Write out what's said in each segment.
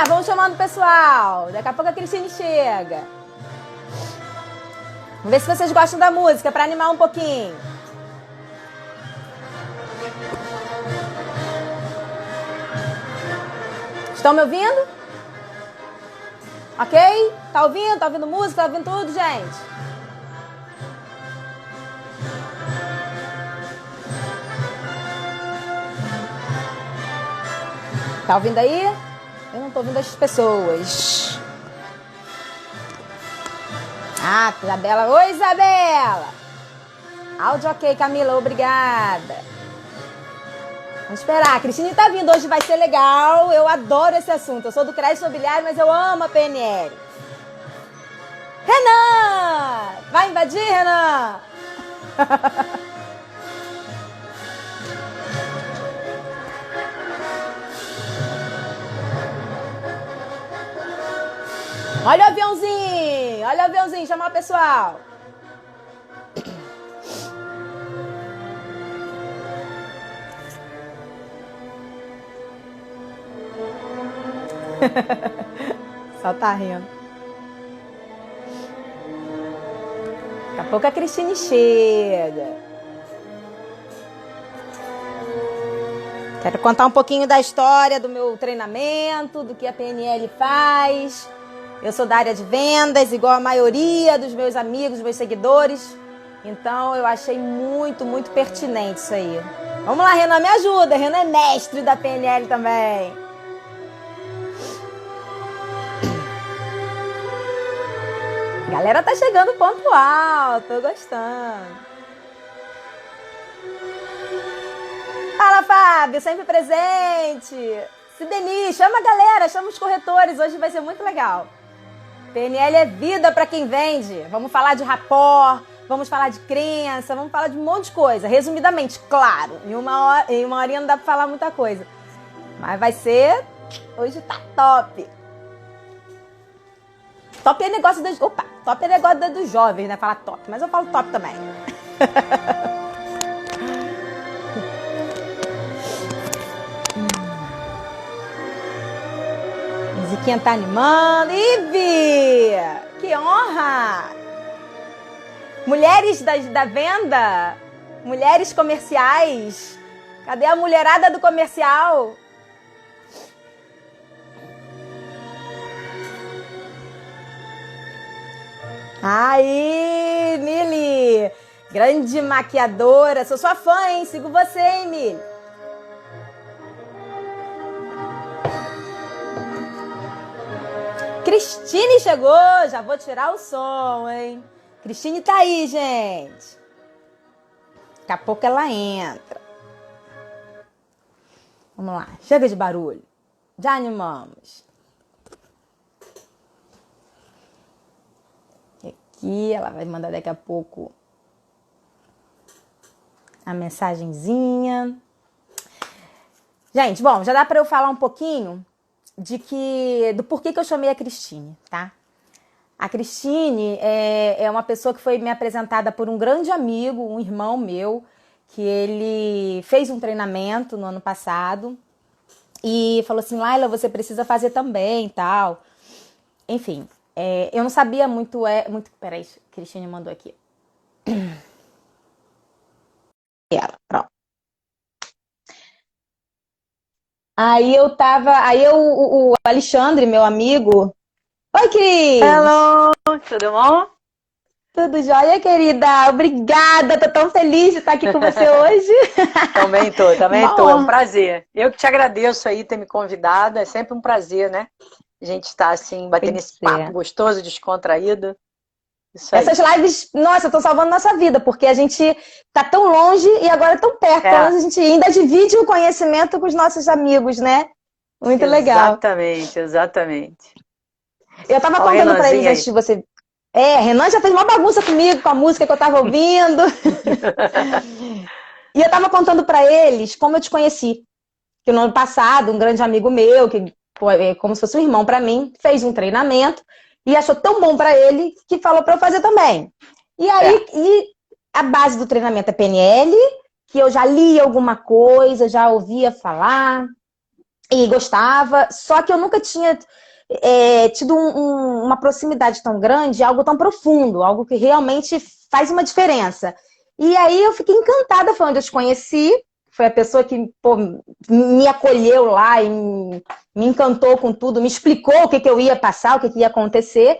Vamos chamando o pessoal. Daqui a pouco a Cristine chega. Vamos ver se vocês gostam da música, para animar um pouquinho. Estão me ouvindo? Ok? Tá ouvindo? Tá ouvindo música? Tá ouvindo tudo, gente? Tá ouvindo aí? Eu não tô ouvindo as pessoas. Ah, Isabela. Oi, Isabela. Áudio ok, Camila. Obrigada. Vamos esperar. A Cristine tá vindo. Hoje vai ser legal. Eu adoro esse assunto. Eu sou do crédito imobiliário, mas eu amo a PNL. Renan! Vai invadir, Renan? Olha o aviãozinho! Olha o aviãozinho, chamar o pessoal! Só tá rindo. Daqui a pouco a Cristine chega. Quero contar um pouquinho da história do meu treinamento, do que a PNL faz. Eu sou da área de vendas, igual a maioria dos meus amigos, meus seguidores. Então, eu achei muito, muito pertinente isso aí. Vamos lá, Renan, me ajuda. Renan é mestre da PNL também. A galera tá chegando pontual, tô gostando. Fala, Fábio, sempre presente. Sideni, chama a galera, chama os corretores, hoje vai ser muito legal. PNL é vida para quem vende. Vamos falar de rapport, vamos falar de crença, vamos falar de um monte de coisa. Resumidamente, claro, em uma horinha não dá para falar muita coisa. Mas vai ser... Hoje tá top. Top é negócio dos... Opa, top é negócio dos jovens, né? Falar top, mas eu falo top também. Musiquinha tá animando. Ive! Que honra! Mulheres da venda? Mulheres comerciais? Cadê a mulherada do comercial? Aí, Mili! Grande maquiadora. Sou sua fã, hein? Sigo você, hein, Mili? Cristine chegou, já vou tirar o som, hein? Cristine tá aí, gente. Daqui a pouco ela entra. Vamos lá, chega de barulho. Já animamos. Aqui, ela vai mandar daqui a pouco a mensagenzinha. Gente, bom, já dá para eu falar um pouquinho do porquê que eu chamei a Cristine, tá? A Cristine é uma pessoa que foi me apresentada por um grande amigo, um irmão meu, que ele fez um treinamento no ano passado e falou assim, Laila, você precisa fazer também, tal. Enfim, eu não sabia muito... Peraí, a Cristine mandou aqui. Pronto. Aí o Alexandre, meu amigo... Oi, Cris! Hello, tudo bom? Tudo jóia, querida? Obrigada, tô tão feliz de estar aqui com você hoje. Também tô, é um prazer. Eu que te agradeço aí ter me convidado, é sempre um prazer, né? A gente está assim, batendo esse papo gostoso, descontraído. Isso aí. Essas lives, nossa, estão salvando nossa vida, porque a gente tá tão longe e agora tão perto. Pelo menos a gente ainda divide o conhecimento com os nossos amigos, né? Muito legal. Exatamente, exatamente. Eu tava contando pra eles antes de você... Renan já fez uma bagunça comigo, com a música que eu tava ouvindo. E eu tava contando pra eles como eu te conheci. Que no ano passado, um grande amigo meu, que foi como se fosse um irmão pra mim, fez um treinamento e achou tão bom pra ele que falou pra eu fazer também. E aí, a base do treinamento é PNL, que eu já li alguma coisa, já ouvia falar e gostava, só que eu nunca tinha tido uma proximidade tão grande, algo tão profundo, algo que realmente faz uma diferença. E aí eu fiquei encantada, foi onde eu te conheci, foi a pessoa que me acolheu lá e me encantou com tudo, me explicou o que eu ia passar, o que ia acontecer.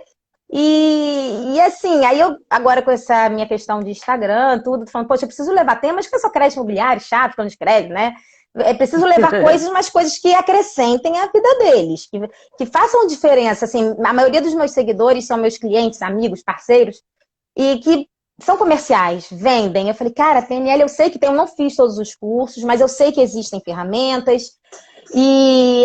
E assim, aí eu, agora com essa minha questão de Instagram, tudo, falando, poxa, eu preciso levar temas que é só crédito imobiliário, chato, quando escreve, né? É preciso levar coisas, mas coisas que acrescentem a vida deles, que façam diferença. Assim, a maioria dos meus seguidores são meus clientes, amigos, parceiros, e que são comerciais, vendem. Eu falei, cara, PNL eu sei que tem, eu não fiz todos os cursos, mas eu sei que existem ferramentas, e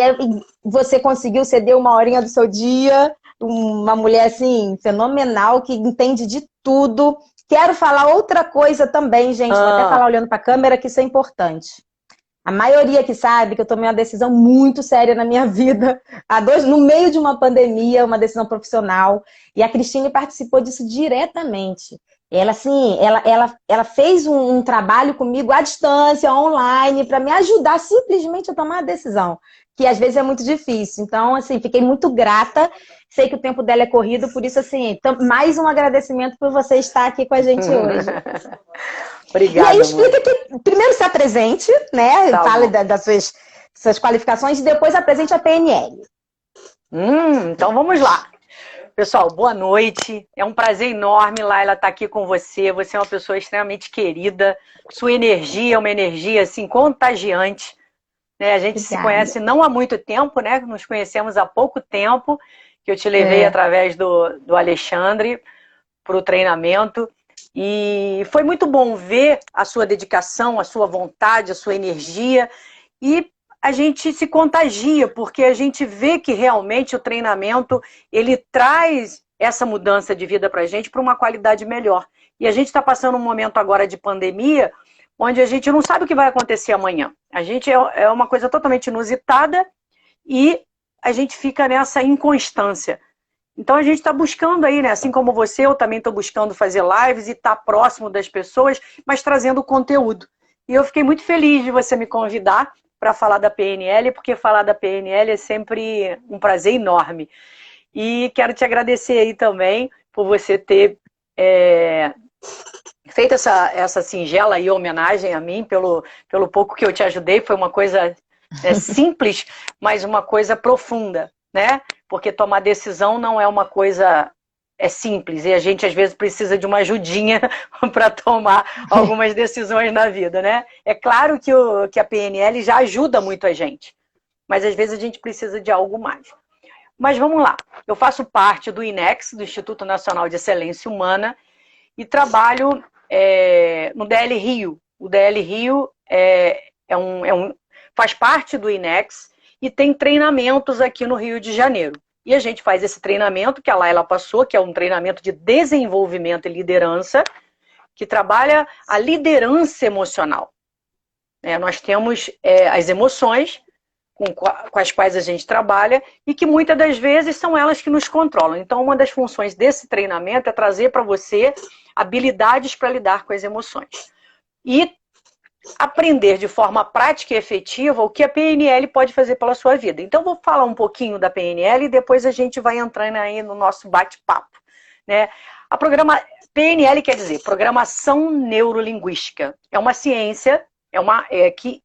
você conseguiu ceder uma horinha do seu dia, uma mulher, assim, fenomenal, que entende de tudo. Quero falar outra coisa também, gente, vou até falar olhando para a câmera, que isso é importante. A maioria que sabe que eu tomei uma decisão muito séria na minha vida, no meio de uma pandemia, uma decisão profissional, e a Cristine participou disso diretamente. Ela, assim, ela fez um trabalho comigo à distância, online, para me ajudar simplesmente a tomar a decisão, que às vezes é muito difícil. Então, assim, fiquei muito grata. Sei que o tempo dela é corrido, por isso, assim, mais um agradecimento por você estar aqui com a gente hoje. Obrigada. E aí explica que primeiro se apresente, né? Tá, fale das suas qualificações e depois apresente a PNL. Então vamos lá. Pessoal, boa noite. É um prazer enorme, Laila, estar aqui com você. Você é uma pessoa extremamente querida. Sua energia é uma energia assim contagiante. Né? A gente se conhece não há muito tempo, né? Nos conhecemos há pouco tempo, que eu te levei através do Alexandre para o treinamento. E foi muito bom ver a sua dedicação, a sua vontade, a sua energia. E a gente se contagia, porque a gente vê que realmente o treinamento, ele traz essa mudança de vida para a gente para uma qualidade melhor. E a gente está passando um momento agora de pandemia, onde a gente não sabe o que vai acontecer amanhã. A gente é uma coisa totalmente inusitada e a gente fica nessa inconstância. Então a gente está buscando aí, né? Assim como você, eu também estou buscando fazer lives e estar próximo das pessoas, mas trazendo conteúdo. E eu fiquei muito feliz de você me convidar para falar da PNL, porque falar da PNL é sempre um prazer enorme. E quero te agradecer aí também por você ter feito essa singela aí homenagem a mim, pelo pouco que eu te ajudei. Foi uma coisa simples, mas uma coisa profunda, né? Porque tomar decisão não é uma coisa simples, e a gente às vezes precisa de uma ajudinha para tomar algumas decisões na vida, né? É claro que a PNL já ajuda muito a gente, mas às vezes a gente precisa de algo mais. Mas vamos lá, eu faço parte do INEX, do Instituto Nacional de Excelência Humana, e trabalho no DL Rio. O DL Rio faz parte do INEX e tem treinamentos aqui no Rio de Janeiro. E a gente faz esse treinamento que a Laila passou, que é um treinamento de desenvolvimento e liderança, que trabalha a liderança emocional. Nós temos as emoções com as quais a gente trabalha e que muitas das vezes são elas que nos controlam. Então, uma das funções desse treinamento é trazer para você habilidades para lidar com as emoções. E aprender de forma prática e efetiva o que a PNL pode fazer pela sua vida. Então, vou falar um pouquinho da PNL e depois a gente vai entrando aí no nosso bate-papo. Né? PNL quer dizer Programação Neurolinguística. É uma ciência,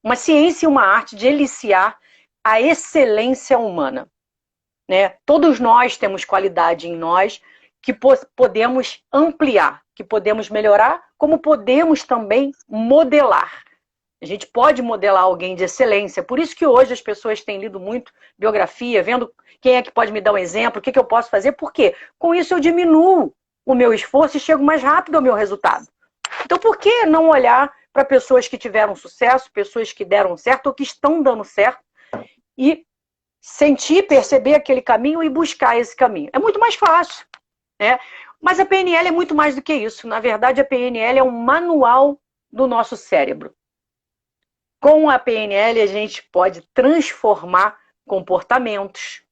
uma ciência e uma arte de eliciar a excelência humana. Né? Todos nós temos qualidade em nós que podemos ampliar, que podemos melhorar, como podemos também modelar. A gente pode modelar alguém de excelência. Por isso que hoje as pessoas têm lido muito biografia, vendo quem é que pode me dar um exemplo, o que eu posso fazer. Por quê? Com isso eu diminuo o meu esforço e chego mais rápido ao meu resultado. Então por que não olhar para pessoas que tiveram sucesso, pessoas que deram certo ou que estão dando certo e sentir, perceber aquele caminho e buscar esse caminho? É muito mais fácil, né? Mas a PNL é muito mais do que isso. Na verdade, a PNL é um manual do nosso cérebro. Com a PNL, a gente pode transformar comportamentos,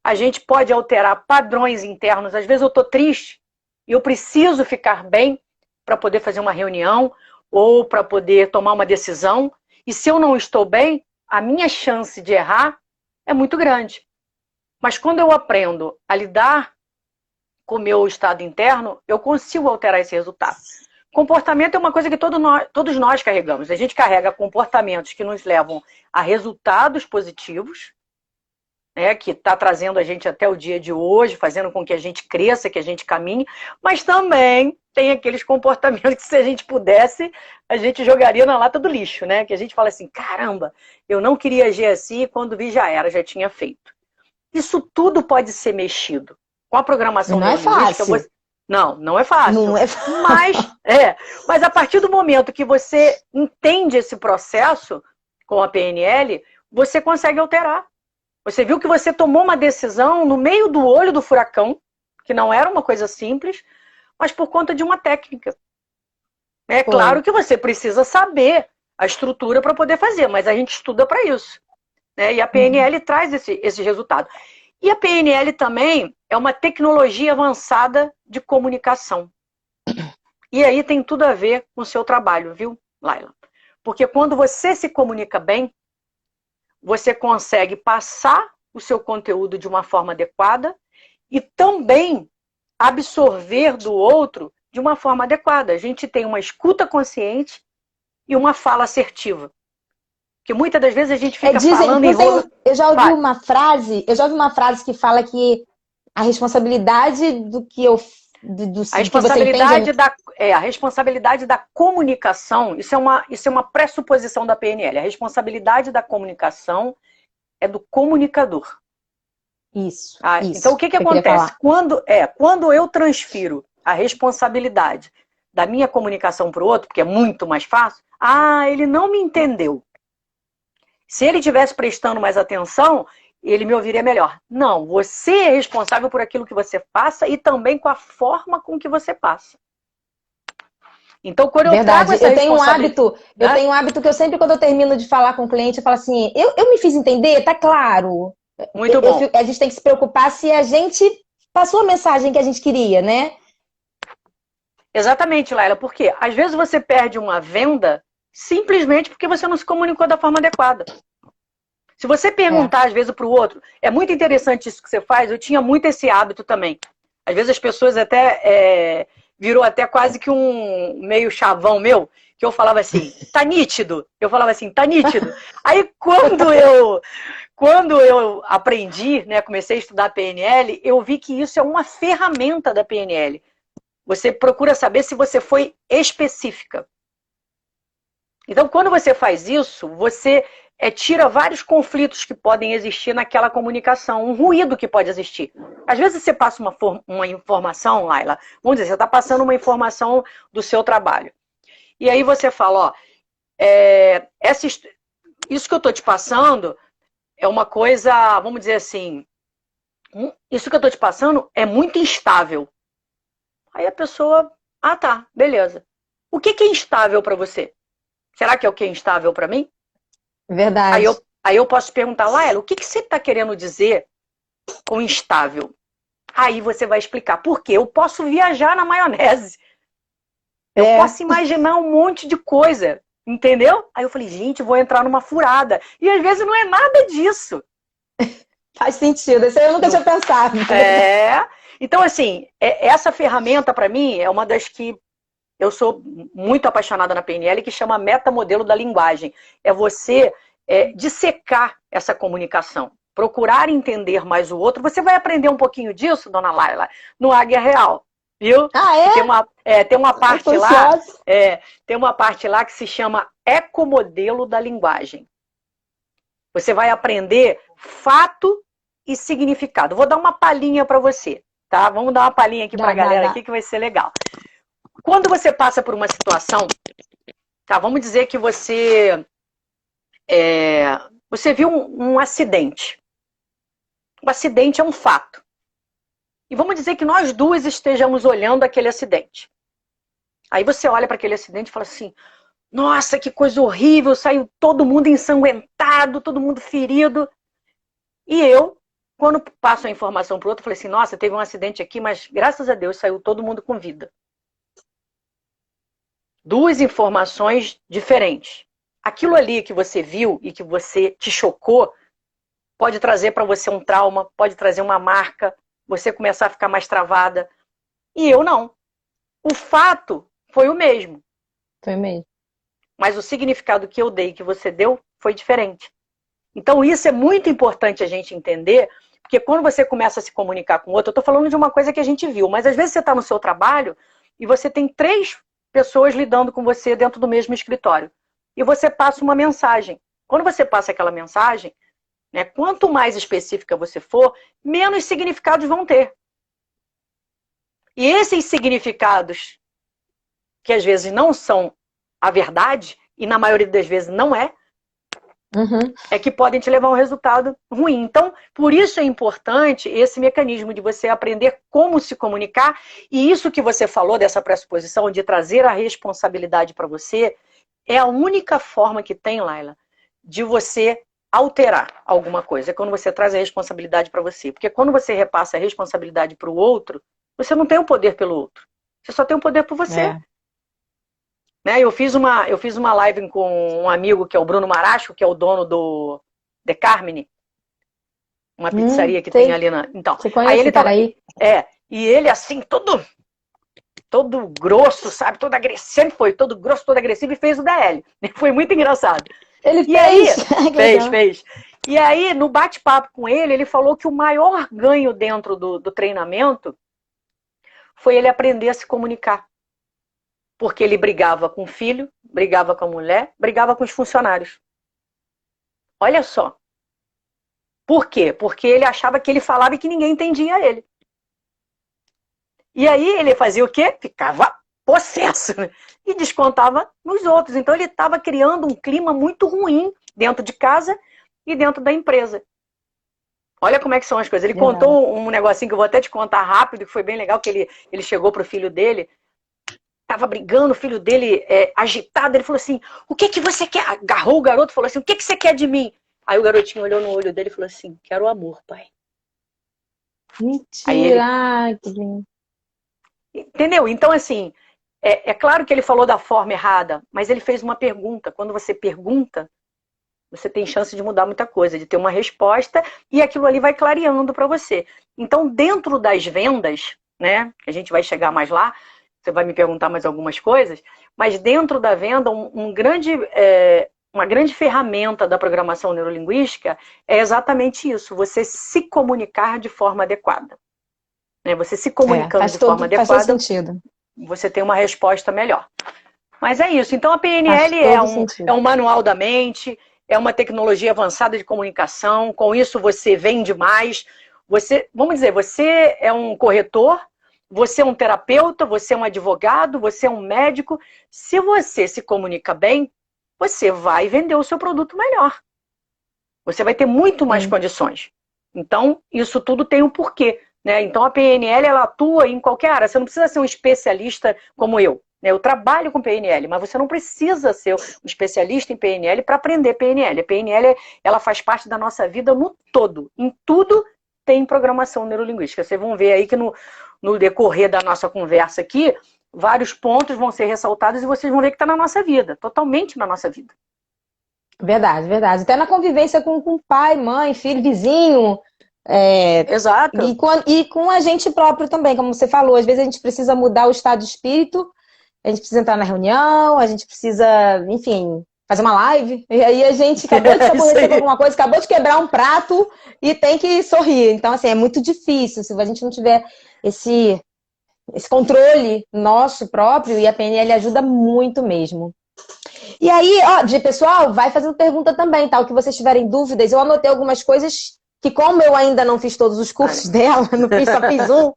a gente pode alterar padrões internos. Às vezes eu estou triste e eu preciso ficar bem para poder fazer uma reunião ou para poder tomar uma decisão. E se eu não estou bem, a minha chance de errar é muito grande. Mas quando eu aprendo a lidar com o meu estado interno, eu consigo alterar esse resultado. Comportamento é uma coisa que todos nós carregamos. A gente carrega comportamentos que nos levam a resultados positivos, né, que está trazendo a gente até o dia de hoje, fazendo com que a gente cresça, que a gente caminhe, mas também tem aqueles comportamentos que, se a gente pudesse, a gente jogaria na lata do lixo, né? Que a gente fala assim, caramba, eu não queria agir assim, quando vi já era, já tinha feito. Isso tudo pode ser mexido. Com a programação neurolinguística, você... Não é fácil. Não é fácil. Mas a partir do momento que você entende esse processo com a PNL, você consegue alterar. Você viu que você tomou uma decisão no meio do olho do furacão, que não era uma coisa simples, mas por conta de uma técnica. É claro que você precisa saber a estrutura para poder fazer, mas a gente estuda para isso, né? E a PNL traz esse resultado. E a PNL também é uma tecnologia avançada de comunicação. E aí tem tudo a ver com o seu trabalho, viu, Laila? Porque quando você se comunica bem, você consegue passar o seu conteúdo de uma forma adequada e também absorver do outro de uma forma adequada. A gente tem uma escuta consciente e uma fala assertiva. Porque muitas das vezes a gente fica falando em rolo... Eu já ouvi uma frase que fala que a responsabilidade do que eu... a responsabilidade da comunicação, isso é uma pressuposição da PNL. A responsabilidade da comunicação é do comunicador. Isso. Então o que acontece? Quando eu transfiro a responsabilidade da minha comunicação para o outro, porque é muito mais fácil, ele não me entendeu. Se ele estivesse prestando mais atenção, ele me ouviria melhor. Não, você é responsável por aquilo que você passa e também com a forma com que você passa. Então, quando eu trago essa responsabilidade... Eu tenho um hábito que eu sempre, quando eu termino de falar com o cliente, eu falo assim, eu me fiz entender? Tá claro? Muito bom. A gente tem que se preocupar se a gente passou a mensagem que a gente queria, né? Exatamente, Laila. Porque às vezes você perde uma venda simplesmente porque você não se comunicou da forma adequada. Se você perguntar, às vezes, para o outro, é muito interessante isso que você faz, eu tinha muito esse hábito também. Às vezes as pessoas até, virou até quase que um meio chavão meu, que eu falava assim, tá nítido. Eu falava assim, tá nítido. Aí quando eu aprendi, né, comecei a estudar PNL, eu vi que isso é uma ferramenta da PNL. Você procura saber se você foi específica. Então, quando você faz isso, você tira vários conflitos que podem existir naquela comunicação, um ruído que pode existir. Às vezes você passa uma informação, Laila, vamos dizer, você está passando uma informação do seu trabalho. E aí você fala, isso que eu estou te passando é uma coisa, vamos dizer assim, isso que eu estou te passando é muito instável. Aí a pessoa, tá, beleza. O que é instável para você? Será que é o que é instável para mim? Verdade. Aí eu posso perguntar, Laila, o que você está querendo dizer com instável? Aí você vai explicar. Por quê? Eu posso viajar na maionese. Eu posso imaginar um monte de coisa. Entendeu? Aí eu falei, gente, vou entrar numa furada. E às vezes não é nada disso. Faz sentido. Isso aí eu nunca tinha pensado. Então, assim, essa ferramenta, para mim, é uma das que eu sou muito apaixonada na PNL, que chama metamodelo da linguagem. É você dissecar essa comunicação, procurar entender mais o outro. Você vai aprender um pouquinho disso, dona Laila, no Águia Real. viu? Ah, é? Tem uma parte Eu tô lá, ansiosa. tem uma parte lá que se chama ecomodelo da linguagem. Você vai aprender fato e significado. Vou dar uma palhinha para você, tá? Vamos dar uma palhinha aqui para a galera Dá. aqui que vai ser legal. Quando você passa por uma situação, tá? Vamos dizer que você viu um acidente. O acidente é um fato. E vamos dizer que nós duas estejamos olhando aquele acidente. Aí você olha para aquele acidente e fala assim: nossa, que coisa horrível, saiu todo mundo ensanguentado, todo mundo ferido. E eu, quando passo a informação para o outro, falei assim: nossa, teve um acidente aqui, mas graças a Deus saiu todo mundo com vida. Duas informações diferentes. Aquilo ali que você viu e que você te chocou pode trazer para você um trauma, pode trazer uma marca, você começar a ficar mais travada. E eu não. O fato foi o mesmo. Foi mesmo. Mas o significado que eu dei, que você deu, foi diferente. Então isso é muito importante a gente entender, porque quando você começa a se comunicar com o outro, eu estou falando de uma coisa que a gente viu, mas às vezes você está no seu trabalho e você tem 3 pessoas lidando com você dentro do mesmo escritório. E você passa uma mensagem. Quando você passa aquela mensagem, né, quanto mais específica você for, menos significados vão ter. E esses significados, que às vezes não são a verdade, e na maioria das vezes não é, é que podem te levar a um resultado ruim. Então, por isso é importante esse mecanismo de você aprender como se comunicar, e isso que você falou dessa pressuposição de trazer a responsabilidade para você, é a única forma que tem, Laila, de você alterar alguma coisa. É quando você traz a responsabilidade para você. Porque quando você repassa a responsabilidade para o outro, você não tem o poder pelo outro. Você só tem o poder por você. É. Né? Eu fiz uma live com um amigo que é o Bruno Maracho, que é o dono do The Carmine, uma pizzaria que Sei. tem ali na. Então, Você conhece, aí ele tava. peraí? E ele assim, todo grosso, sabe? Todo agressivo. Sempre foi todo grosso, todo agressivo e fez o DL. Foi muito engraçado. Ele E aí, fez? fez. E aí, no bate-papo com ele, ele falou que o maior ganho dentro do treinamento foi ele aprender a se comunicar. Porque ele brigava com o filho, brigava com a mulher, brigava com os funcionários. Olha só. Por quê? Porque ele achava que ele falava e que ninguém entendia ele. E aí ele fazia o quê? Ficava possesso, né? E descontava nos outros. Então ele estava criando um clima muito ruim dentro de casa e dentro da empresa. Olha como é que são as coisas. Ele contou um negocinho que eu vou até te contar rápido, que foi bem legal, que ele chegou pro filho dele, tava brigando, o filho dele agitado, ele falou assim: o que que você quer? Agarrou o garoto e falou assim: o que que você quer de mim? Aí o garotinho olhou no olho dele e falou assim: quero amor, pai. Mentira! Que lindo. Entendeu? Então, assim, é claro que ele falou da forma errada, mas ele fez uma pergunta. Quando você pergunta, você tem chance de mudar muita coisa, de ter uma resposta, e aquilo ali vai clareando para você. Então, dentro das vendas, né, a gente vai chegar mais lá, você vai me perguntar mais algumas coisas, mas dentro da venda, uma grande ferramenta da programação neurolinguística é exatamente isso, você se comunicar de forma adequada. Né? Você se comunicando de forma adequada, faz todo sentido. Você tem uma resposta melhor. Mas é isso. Então a PNL sentido. é um manual da mente, é uma tecnologia avançada de comunicação. Com isso você vende mais. Vamos dizer, você é um corretor, você é um terapeuta, você é um advogado, você é um médico. Se você se comunica bem, você vai vender o seu produto melhor. Você vai ter muito mais condições. Então, isso tudo tem um porquê. Né? Então, a PNL ela atua em qualquer área. Você não precisa ser um especialista como eu. Né? Eu trabalho com PNL, mas você não precisa ser um especialista em PNL para aprender PNL. A PNL ela faz parte da nossa vida no todo. Em tudo tem programação neurolinguística. Vocês vão ver aí que no decorrer da nossa conversa aqui, vários pontos vão ser ressaltados e vocês vão ver que está na nossa vida, totalmente na nossa vida. Verdade, verdade. Até na convivência com pai, mãe, filho, vizinho. Exato. E com a gente próprio também, como você falou. Às vezes a gente precisa mudar o estado de espírito, a gente precisa entrar na reunião, a gente precisa, enfim, fazer uma live. E aí a gente acabou de aborrecer alguma coisa, acabou de quebrar um prato e tem que sorrir. Então, assim, é muito difícil se a gente não tiver esse controle nosso próprio, e a PNL ajuda muito mesmo. E aí, ó, pessoal, vai fazendo pergunta também, tá? O que vocês tiverem dúvidas, eu anotei algumas coisas que, como eu ainda não fiz todos os cursos dela, só fiz um,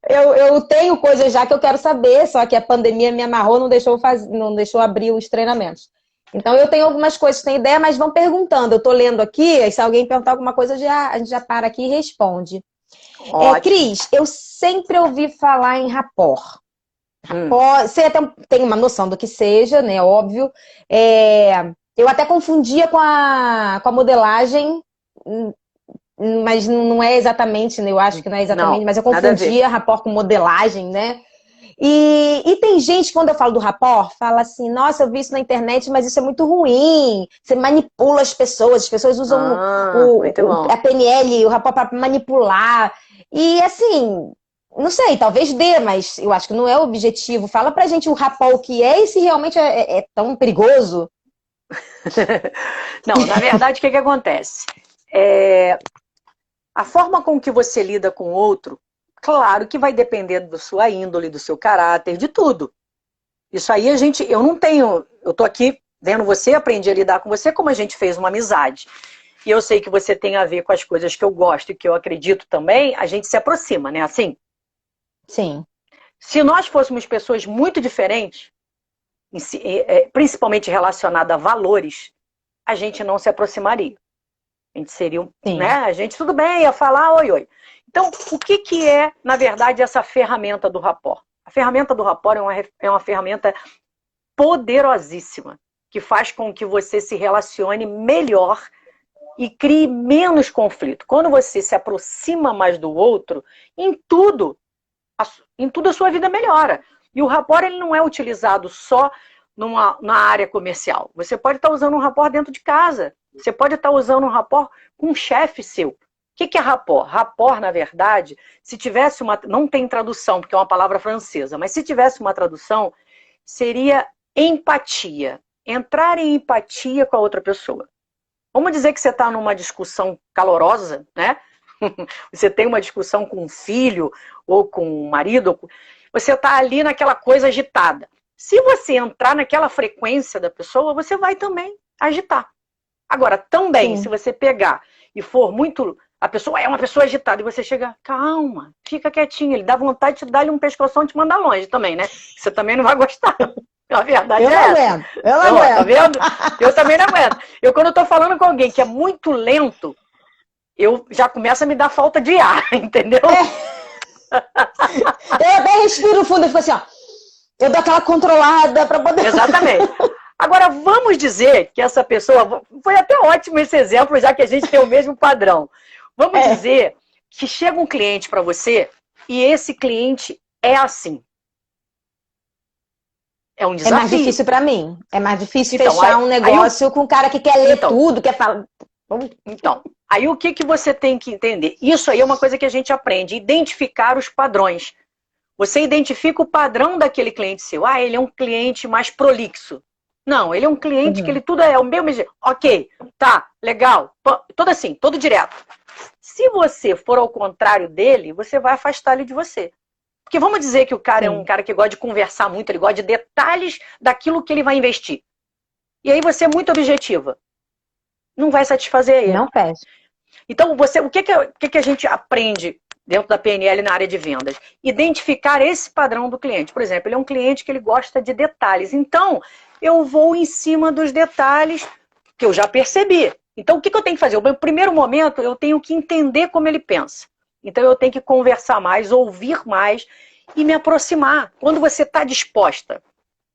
eu tenho coisas já que eu quero saber, só que a pandemia me amarrou, não deixou abrir os treinamentos. Então, eu tenho algumas coisas que têm ideia, mas vão perguntando. Eu tô lendo aqui, e se alguém perguntar alguma coisa, a gente já para aqui e responde. Cris, eu sempre ouvi falar em rapport. Você até tem uma noção do que seja, né? Óbvio. Eu até confundia com a modelagem, mas não é exatamente, né? Eu acho que não é exatamente, não, mas eu confundia rapport com modelagem, né? E tem gente, quando eu falo do rapport, fala assim, nossa, eu vi isso na internet, mas isso é muito ruim. Você manipula as pessoas usam a PNL, o rapport para manipular. E assim, não sei, talvez dê, mas eu acho que não é o objetivo. Fala pra gente o rapport o que é e se realmente é tão perigoso. Não, na verdade, o que acontece? A forma com que você lida com o outro, claro que vai depender da sua índole, do seu caráter, de tudo. Isso aí eu tô aqui vendo você, aprendi a lidar com você como a gente fez uma amizade. E eu sei que você tem a ver com as coisas que eu gosto e que eu acredito também, a gente se aproxima, né? Assim? Sim. Se nós fôssemos pessoas muito diferentes, principalmente relacionadas a valores, a gente não se aproximaria. A gente seria, né? A gente, tudo bem, ia falar oi, oi. Então, o que é, na verdade, essa ferramenta do rapport? A ferramenta do rapport é uma ferramenta poderosíssima, que faz com que você se relacione melhor e crie menos conflito. Quando você se aproxima mais do outro, em tudo a sua vida melhora. E o rapport, ele não é utilizado só na área comercial. Você pode estar usando um rapport dentro de casa. Você pode estar usando um rapport com um chefe seu. O que é rapport? Rapport, na verdade, se tivesse não tem tradução, porque é uma palavra francesa, mas se tivesse uma tradução, seria empatia. Entrar em empatia com a outra pessoa. Vamos dizer que você está numa discussão calorosa, né? Você tem uma discussão com um filho, ou com um marido, você está ali naquela coisa agitada. Se você entrar naquela frequência da pessoa, você vai também agitar. Agora, também, se você pegar e for muito... A pessoa é uma pessoa agitada e você chega, calma, fica quietinho. Ele dá vontade de dar-lhe um pescoção e te mandar longe também, né? Você também não vai gostar. A verdade é essa. Eu não aguento. Tá vendo? Eu também não aguento. Quando eu tô falando com alguém que é muito lento, eu já começo a me dar falta de ar, entendeu? Eu até respiro fundo e fico assim, ó. Eu dou aquela controlada para poder... Exatamente. Agora, vamos dizer que essa pessoa... Foi até ótimo esse exemplo, já que a gente tem o mesmo padrão. Vamos dizer que chega um cliente para você e esse cliente é assim. É um desafio. É mais difícil para mim. É mais difícil fechar um negócio com um cara que quer ler tudo, quer falar... Então, aí o que você tem que entender? Isso aí é uma coisa que a gente aprende, identificar os padrões. Você identifica o padrão daquele cliente seu. Ele é um cliente mais prolixo. Não, ele é um cliente que ele tudo é o mesmo jeito. Ok, tá, legal. Todo assim, todo direto. Se você for ao contrário dele, você vai afastar ele de você. Porque vamos dizer que o cara é um cara que gosta de conversar muito, ele gosta de detalhes daquilo que ele vai investir. E aí você é muito objetiva. Não vai satisfazer ele. Não fecha. Então, o que a gente aprende dentro da PNL na área de vendas? Identificar esse padrão do cliente. Por exemplo, ele é um cliente que ele gosta de detalhes. Então, eu vou em cima dos detalhes que eu já percebi. Então, o que eu tenho que fazer? No primeiro momento, eu tenho que entender como ele pensa. Então, eu tenho que conversar mais, ouvir mais e me aproximar. Quando você está disposta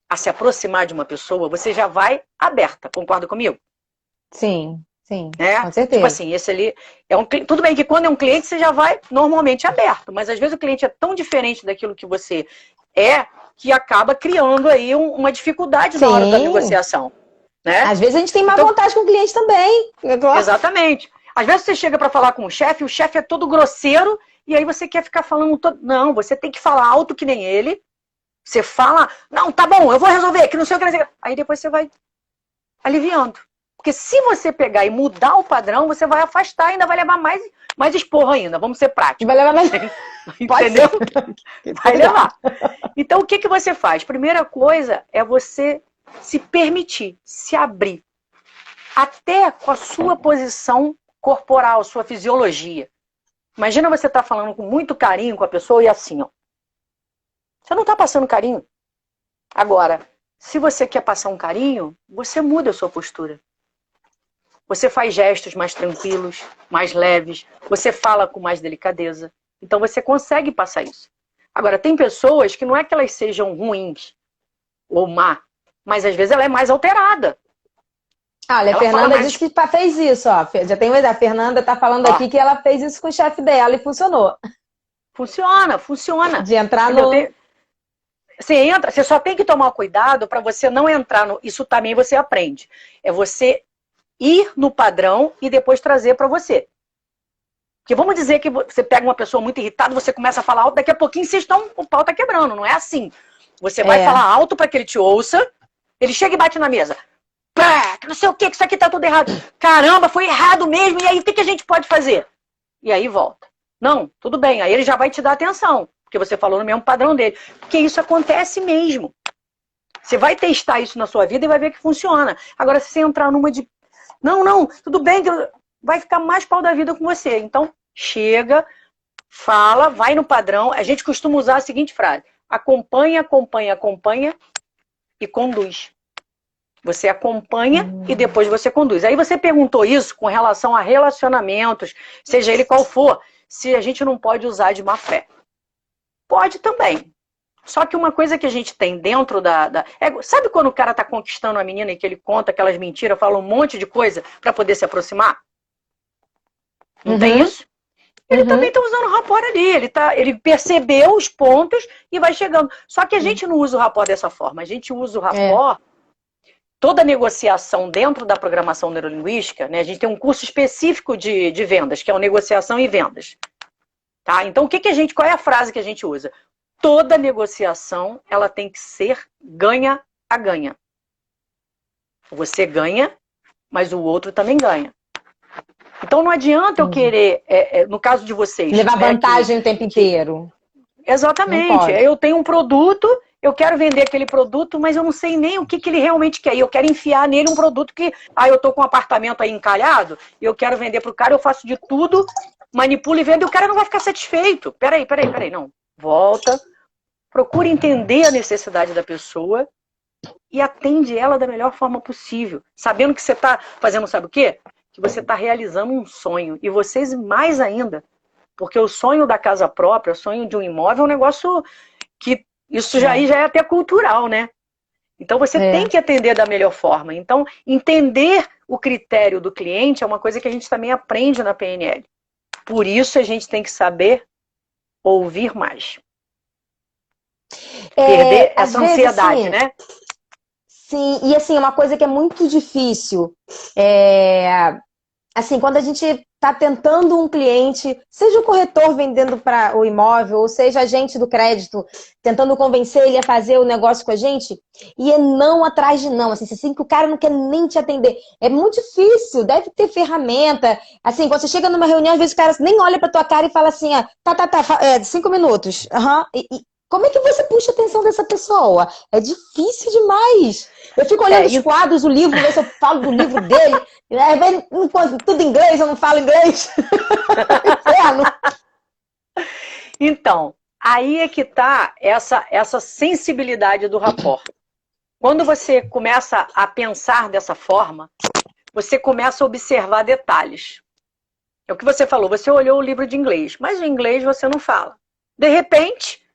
a se aproximar de uma pessoa, você já vai aberta. Concorda comigo? Sim, sim, com certeza. Tipo assim, esse ali é tudo bem que quando é um cliente você já vai normalmente aberto, mas às vezes o cliente é tão diferente daquilo que você é que acaba criando aí uma dificuldade na hora da negociação, né? Às vezes a gente tem má vontade com o cliente também. Exatamente. Às vezes você chega para falar com o chefe é todo grosseiro e aí você quer ficar falando não, você tem que falar alto que nem ele. Você fala, não, tá bom, eu vou resolver, que não sei o que. Aí depois você vai aliviando. Porque se você pegar e mudar o padrão, você vai afastar, ainda vai levar mais esporro ainda. Vamos ser práticos. Vai levar mais... Entendeu? Vai levar. Então, o que você faz? Primeira coisa é você se permitir, se abrir. Até com a sua posição corporal, sua fisiologia. Imagina você estar falando com muito carinho com a pessoa e assim, ó. Você não está passando carinho. Agora, se você quer passar um carinho, você muda a sua postura. Você faz gestos mais tranquilos, mais leves. Você fala com mais delicadeza. Então você consegue passar isso. Agora, tem pessoas que não é que elas sejam ruins ou má, mas às vezes ela é mais alterada. Olha, a Fernanda disse que fez isso, ó. Já tem uma ideia. A Fernanda tá falando aqui que ela fez isso com o chefe dela e funcionou. Funciona. De entrar no... Você só tem que tomar cuidado para você não entrar no... Isso também você aprende. É você ir no padrão e depois trazer para você. Porque vamos dizer que você pega uma pessoa muito irritada, você começa a falar alto, daqui a pouquinho o pau tá quebrando. Não é assim. Você vai falar alto para que ele te ouça, ele chega e bate na mesa. Pá, não sei o que isso aqui tá tudo errado. Caramba, foi errado mesmo, e aí o que a gente pode fazer? E aí volta. Não, tudo bem, aí ele já vai te dar atenção, porque você falou no mesmo padrão dele. Porque isso acontece mesmo. Você vai testar isso na sua vida e vai ver que funciona. Agora, se você entrar numa de... Não, tudo bem, vai ficar mais pau da vida com você. Então, chega, fala, vai no padrão. A gente costuma usar a seguinte frase: acompanha e conduz. Você acompanha e depois você conduz. Aí você perguntou isso com relação a relacionamentos, seja ele qual for, se a gente não pode usar de má fé. Pode também. Só que uma coisa que a gente tem dentro sabe quando o cara tá conquistando a menina e que ele conta aquelas mentiras, fala um monte de coisa para poder se aproximar? Não tem isso? Ele também tá usando o rapport ali. Ele percebeu os pontos e vai chegando. Só que a gente não usa o rapport dessa forma. A gente usa o rapport... Toda negociação dentro da programação neurolinguística, né, a gente tem um curso específico de vendas, que é o negociação e vendas. Tá? Então, qual é a frase que a gente usa? Toda negociação, ela tem que ser ganha a ganha. Você ganha, mas o outro também ganha. Então, não adianta eu querer, no caso de vocês... Levar vantagem o tempo inteiro. Exatamente. Eu tenho um produto... Eu quero vender aquele produto, mas eu não sei nem o que ele realmente quer. E eu quero enfiar nele um produto que... eu tô com um apartamento aí encalhado, e eu quero vender pro cara, eu faço de tudo, manipulo e vendo, e o cara não vai ficar satisfeito. Peraí, não. Volta, procura entender a necessidade da pessoa e atende ela da melhor forma possível. Sabendo que você tá fazendo, sabe o quê? Que você tá realizando um sonho. E vocês mais ainda. Porque o sonho da casa própria, o sonho de um imóvel é um negócio que... Isso já é até cultural, né? Então você tem que atender da melhor forma. Então, entender o critério do cliente é uma coisa que a gente também aprende na PNL. Por isso a gente tem que saber ouvir mais. Perder essa ansiedade, assim, né? Sim, e assim, uma coisa que é muito difícil assim, quando a gente está tentando um cliente, seja o corretor vendendo para o imóvel, ou seja a agente do crédito, tentando convencer ele a fazer o negócio com a gente, e é não atrás de não, assim que o cara não quer nem te atender. É muito difícil, deve ter ferramenta. Assim, quando você chega numa reunião, às vezes o cara nem olha para tua cara e fala assim, 5 minutos. Como é que você puxa a atenção dessa pessoa? É difícil demais. Eu fico olhando os quadros, o livro, ver se eu falo do livro dele. Tudo em inglês, eu não falo inglês. Inferno. Então, aí é que tá essa sensibilidade do rapport. Quando você começa a pensar dessa forma, você começa a observar detalhes. É o que você falou, você olhou o livro de inglês, mas o inglês você não fala. De repente...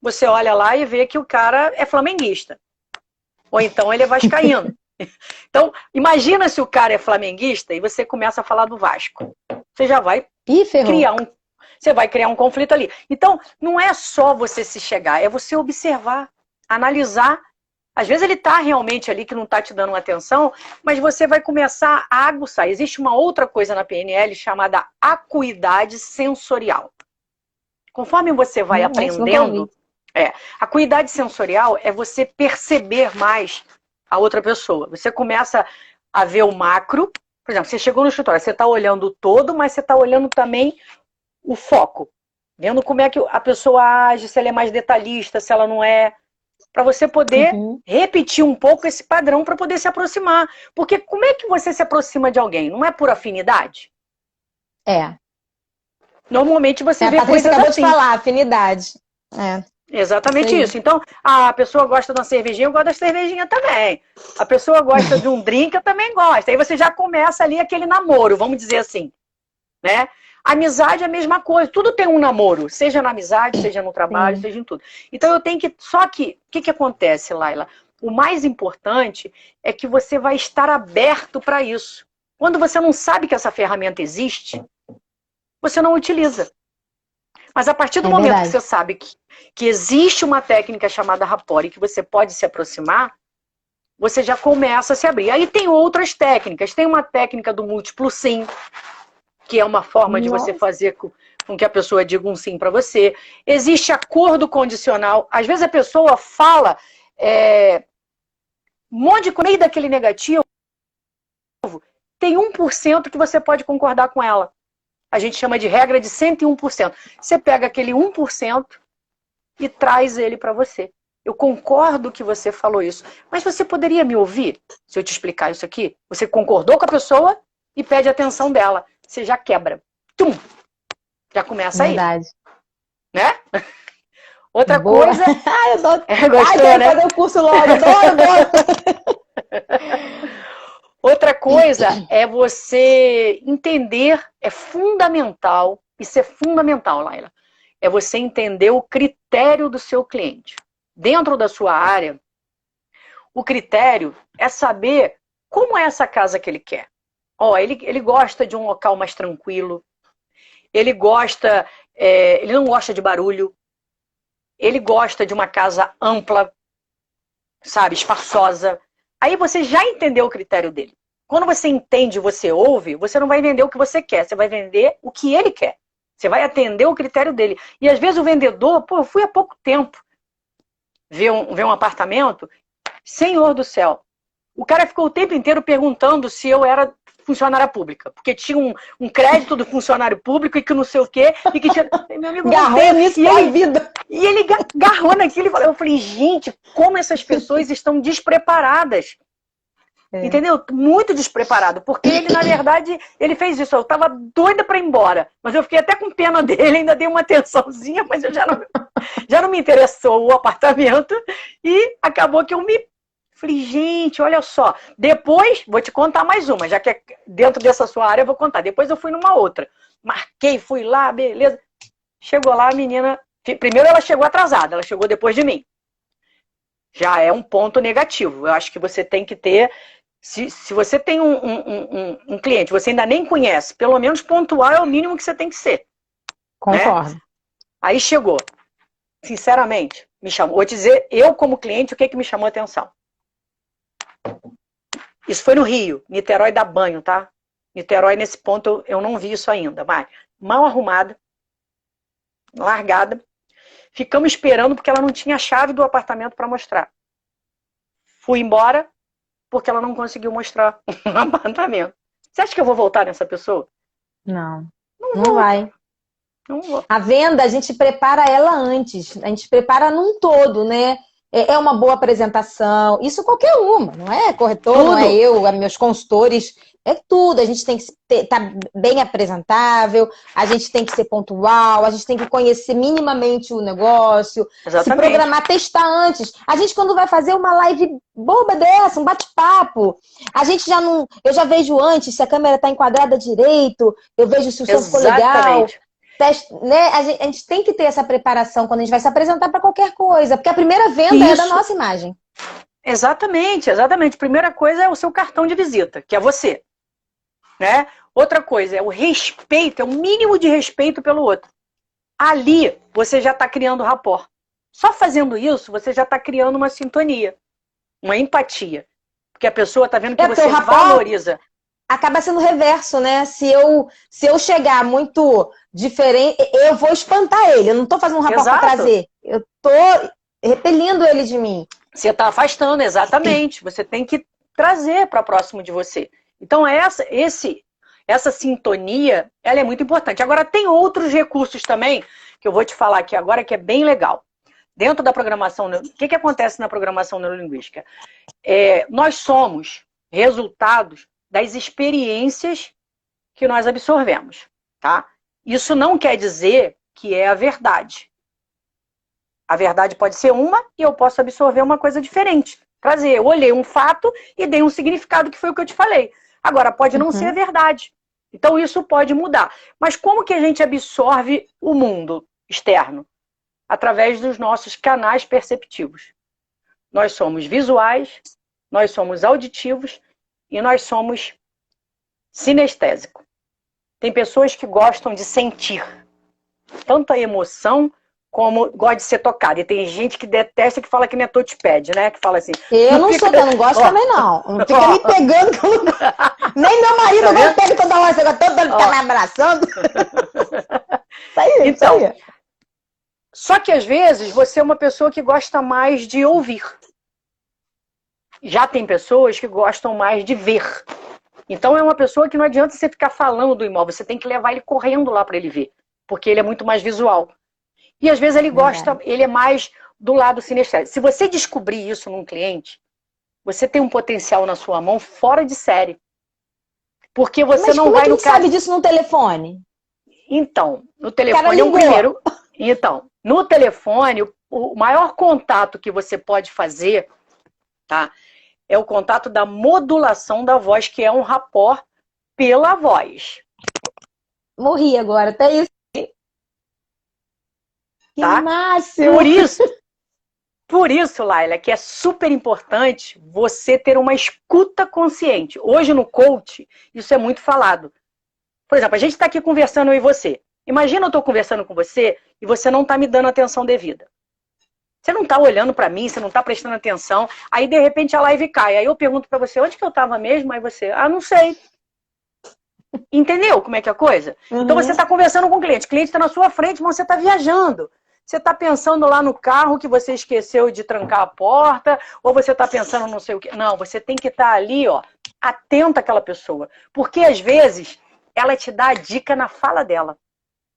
Você olha lá e vê que o cara é flamenguista. Ou então ele é vascaíno. Então, imagina se o cara é flamenguista e você começa a falar do Vasco. Você já vai criar um conflito ali. Então, não é só você se chegar, é você observar, analisar. Às vezes ele está realmente ali que não está te dando uma atenção, mas você vai começar a aguçar. Existe uma outra coisa na PNL chamada acuidade sensorial. Conforme você vai aprendendo... A acuidade sensorial é você perceber mais a outra pessoa. Você começa a ver o macro. Por exemplo, você chegou no escritório, você está olhando o todo, mas você está olhando também o foco. Vendo como é que a pessoa age, se ela é mais detalhista, se ela não é. Para você poder repetir um pouco esse padrão para poder se aproximar. Porque como é que você se aproxima de alguém? Não é por afinidade? É. Normalmente você vê A Patrícia coisas acabou assim. de falar, afinidade. É. Exatamente isso. Então, a pessoa gosta de uma cervejinha, eu gosto da cervejinha também. A pessoa gosta de um drink, eu também gosto. Aí você já começa ali aquele namoro, vamos dizer assim, né? Amizade é a mesma coisa, tudo tem um namoro, seja na amizade, seja no trabalho, seja em tudo. Então eu tenho que, só que, o que acontece, Laila? O mais importante é que você vai estar aberto para isso. Quando você não sabe que essa ferramenta existe, você não utiliza. Mas a partir do momento que você sabe que existe uma técnica chamada rapport e que você pode se aproximar, você já começa a se abrir. Aí tem outras técnicas. Tem uma técnica do múltiplo sim, que é uma forma de você fazer com que a pessoa diga um sim para você. Existe acordo condicional. Às vezes a pessoa fala um monte de coisa, meio daquele negativo, tem 1% que você pode concordar com ela. A gente chama de regra de 101%. Você pega aquele 1% e traz ele para você. Eu concordo que você falou isso, mas você poderia me ouvir se eu te explicar isso aqui? Você concordou com a pessoa e pede a atenção dela. Você já quebra. Tum! Já começa aí. Verdade. Né? Outra coisa... Ai, eu adoro. Gostou, né? Fazer o curso logo. Adoro. Outra coisa é você entender, é fundamental, isso é fundamental, Laila, é você entender o critério do seu cliente. Dentro da sua área, o critério é saber como é essa casa que ele quer. Ele gosta de um local mais tranquilo, ele não gosta de barulho, ele gosta de uma casa ampla, sabe, espaçosa. Aí você já entendeu o critério dele. Quando você entende, você ouve, você não vai vender o que você quer, você vai vender o que ele quer. Você vai atender o critério dele. E às vezes o vendedor, eu fui há pouco tempo ver um apartamento, Senhor do céu, o cara ficou o tempo inteiro perguntando se eu era funcionária pública, porque tinha um crédito do funcionário público e que não sei o quê, e que tinha... Meu amigo, garrou nisso pra vida. E ele garrou naquilo, eu falei, gente, como essas pessoas estão despreparadas. Entendeu? Muito despreparado, porque ele, na verdade, ele fez isso. Eu tava doida pra ir embora, mas eu fiquei até com pena dele, ainda dei uma atençãozinha, mas eu já não me interessou o apartamento, e acabou que eu me... Falei, gente, olha só. Depois, vou te contar mais uma, já que é dentro dessa sua área, eu vou contar. Depois eu fui numa outra. Marquei, fui lá, beleza. Chegou lá, a menina... Primeiro ela chegou atrasada, ela chegou depois de mim. Já é um ponto negativo. Eu acho que você tem que ter... Se você tem um cliente, você ainda nem conhece, pelo menos pontual é o mínimo que você tem que ser. Concordo. Né? Aí chegou. Sinceramente, me chamou. Vou te dizer, eu como cliente, o que me chamou a atenção? Isso foi no Rio. Niterói dá banho, tá? Niterói, nesse ponto, eu não vi isso ainda. Mas mal arrumada, largada. Ficamos esperando porque ela não tinha a chave do apartamento para mostrar. Fui embora porque ela não conseguiu mostrar o apartamento. Você acha que eu vou voltar nessa pessoa? Não vai. Não vou. A venda, a gente prepara ela antes. A gente prepara num todo, né? É uma boa apresentação. Isso qualquer uma, não é corretor, tudo. Não é eu, meus consultores. É tudo. A gente tem que estar bem apresentável, a gente tem que ser pontual, a gente tem que conhecer minimamente o negócio, se programar, testar antes. A gente, quando vai fazer uma live boba dessa, um bate-papo, a gente já não... Eu já vejo antes se a câmera está enquadrada direito, eu vejo se o som ficou legal. Né? A gente tem que ter essa preparação quando a gente vai se apresentar para qualquer coisa, porque a primeira venda é da nossa imagem. Exatamente, exatamente. Primeira coisa é o seu cartão de visita, que é você. Né? Outra coisa é o respeito, é o mínimo de respeito pelo outro. Ali você já está criando rapport. Só fazendo isso, você já está criando uma sintonia, uma empatia. Porque a pessoa está vendo que você valoriza. Acaba sendo reverso, né? Se eu chegar muito diferente, eu vou espantar ele. Eu não estou fazendo um rapport para trazer. Eu estou repelindo ele de mim. Você está afastando, exatamente. Você tem que trazer para próximo de você. Então, essa sintonia, ela é muito importante. Agora, tem outros recursos também, que eu vou te falar aqui agora, que é bem legal. Dentro da programação, o que acontece na programação neurolinguística? Nós somos resultados das experiências que nós absorvemos, tá? Isso não quer dizer que é a verdade. A verdade pode ser uma e eu posso absorver uma coisa diferente. Eu olhei um fato e dei um significado que foi o que eu te falei. Agora, pode não ser verdade. Então, isso pode mudar. Mas como que a gente absorve o mundo externo? Através dos nossos canais perceptivos. Nós somos visuais, nós somos auditivos e nós somos sinestésicos. Tem pessoas que gostam de sentir tanto a emoção como gosta de ser tocada. E tem gente que detesta, que fala que não é touchpad, né? Que fala assim... Eu não gosto também, não. Não fica me pegando. Nem meu marido me pega toda hora. Você gosta de ficar me abraçando. Isso aí, então, isso aí. Só que às vezes você é uma pessoa que gosta mais de ouvir. Já tem pessoas que gostam mais de ver. Então é uma pessoa que não adianta você ficar falando do imóvel, você tem que levar ele correndo lá para ele ver, porque ele é muito mais visual. E às vezes ele gosta, ele é mais do lado sinestésico. Se você descobrir isso num cliente, você tem um potencial na sua mão fora de série. Porque você não vai no cara. Mas como sabe disso no telefone? Então, no telefone é o primeiro. Então, no telefone, o maior contato que você pode fazer, tá? É o contato da modulação da voz, que é um rapport pela voz. Morri agora, até isso. Que tá? máximo! Por isso, Laila, que é super importante você ter uma escuta consciente. Hoje no coach, isso é muito falado. Por exemplo, a gente está aqui conversando, eu e você. Imagina eu estou conversando com você e você não está me dando atenção devida. Você não está olhando para mim, você não está prestando atenção. Aí, de repente, a live cai. Aí eu pergunto para você, onde que eu estava mesmo? Aí você, não sei. Entendeu como é que é a coisa? Então você está conversando com o cliente está na sua frente, mas você está viajando. Você está pensando lá no carro que você esqueceu de trancar a porta, ou você está pensando não sei o quê. Não, você tem que estar ali, ó, atento àquela pessoa. Porque, às vezes, ela te dá a dica na fala dela.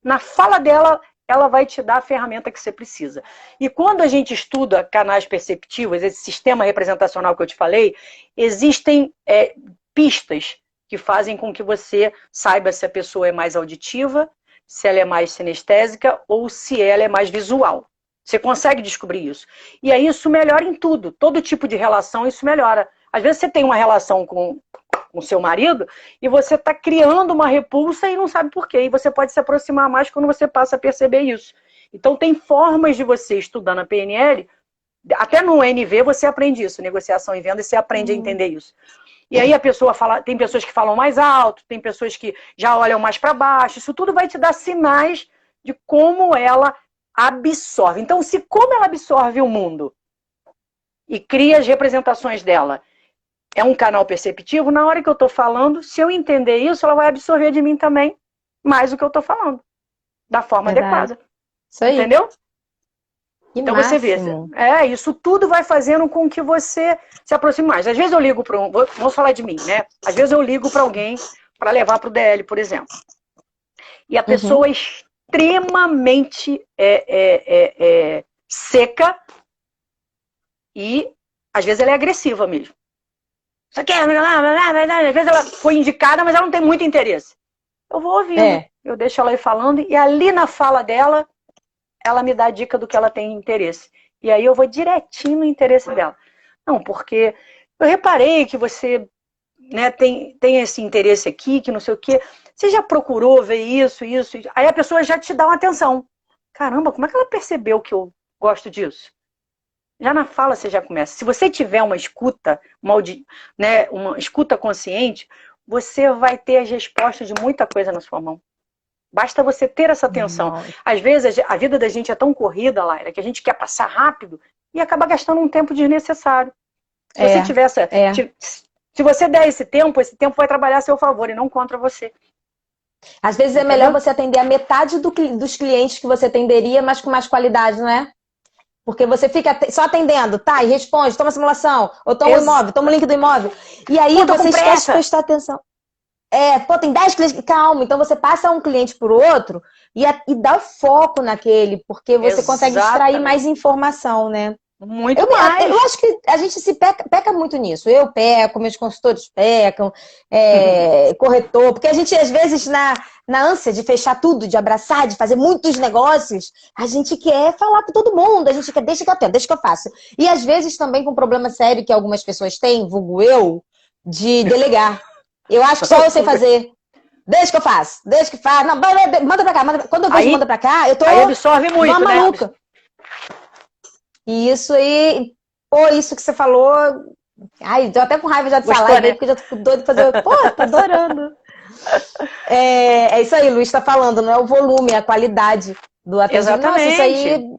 Na fala dela, ela vai te dar a ferramenta que você precisa. E quando a gente estuda canais perceptivos, esse sistema representacional que eu te falei, existem pistas que fazem com que você saiba se a pessoa é mais auditiva, se ela é mais sinestésica ou se ela é mais visual. Você consegue descobrir isso. E aí isso melhora em tudo. Todo tipo de relação isso melhora. Às vezes você tem uma relação com o seu marido e você está criando uma repulsa e não sabe por quê. E você pode se aproximar mais quando você passa a perceber isso. Então tem formas de você, estudando a PNL, até no NV você aprende isso, negociação e venda, e você aprende a entender isso. E aí a pessoa fala, tem pessoas que falam mais alto, tem pessoas que já olham mais para baixo. Isso tudo vai te dar sinais de como ela absorve. Então, como ela absorve o mundo e cria as representações dela, é um canal perceptivo, na hora que eu estou falando, se eu entender isso, ela vai absorver de mim também mais o que eu estou falando, da forma adequada. Isso aí. Entendeu? Que então máximo. Você vê, isso tudo vai fazendo com que você se aproxime mais. Às vezes eu ligo para vamos falar de mim, né? Às vezes eu ligo para alguém para levar para o DL, por exemplo. E a pessoa é extremamente seca e às vezes ela é agressiva mesmo. Só que às vezes ela foi indicada, mas ela não tem muito interesse. Eu vou ouvindo, eu deixo ela ir falando e ali na fala dela ela me dá a dica do que ela tem interesse. E aí eu vou direitinho no interesse dela. Não, porque eu reparei que você, né, tem esse interesse aqui, que não sei o quê. Você já procurou ver isso? Aí a pessoa já te dá uma atenção. Caramba, como é que ela percebeu que eu gosto disso? Já na fala você já começa. Se você tiver uma escuta, uma escuta consciente, você vai ter as respostas de muita coisa na sua mão. Basta você ter essa atenção. Às vezes, a vida da gente é tão corrida, Laila, que a gente quer passar rápido e acaba gastando um tempo desnecessário. Se você tiver se você der esse tempo vai trabalhar a seu favor e não contra você. Às vezes é melhor você atender a metade dos clientes que você atenderia, mas com mais qualidade, não é? Porque você fica só atendendo, tá, e responde, toma a simulação, ou toma o imóvel, toma o link do imóvel. E aí você esquece de prestar atenção. Pô, tem 10 clientes, calma, então você passa um cliente por outro e dá foco naquele, porque você consegue extrair mais informação, né? Muito mais. Eu acho que a gente se peca muito nisso. Eu peco, meus consultores pecam, corretor, porque a gente, às vezes, na ânsia de fechar tudo, de abraçar, de fazer muitos negócios, a gente quer falar com todo mundo, a gente quer, deixa que eu atendo, deixa que eu faço. E, às vezes, também com um problema sério que algumas pessoas têm, vulgo eu, de delegar. Eu acho que só eu sei fazer. Deixa que eu faço, deixa que faço. Não, manda pra cá. Quando eu vejo manda pra cá, eu tô aí absorve muito, uma maluca. Né? E isso aí, pô, isso que você falou. Ai, tô até com raiva já de falar, né? Porque eu já tô doido de fazer. Pô, tô adorando. É isso aí, Luiz tá falando, não é o volume, é a qualidade do atendimento. Nossa, isso aí.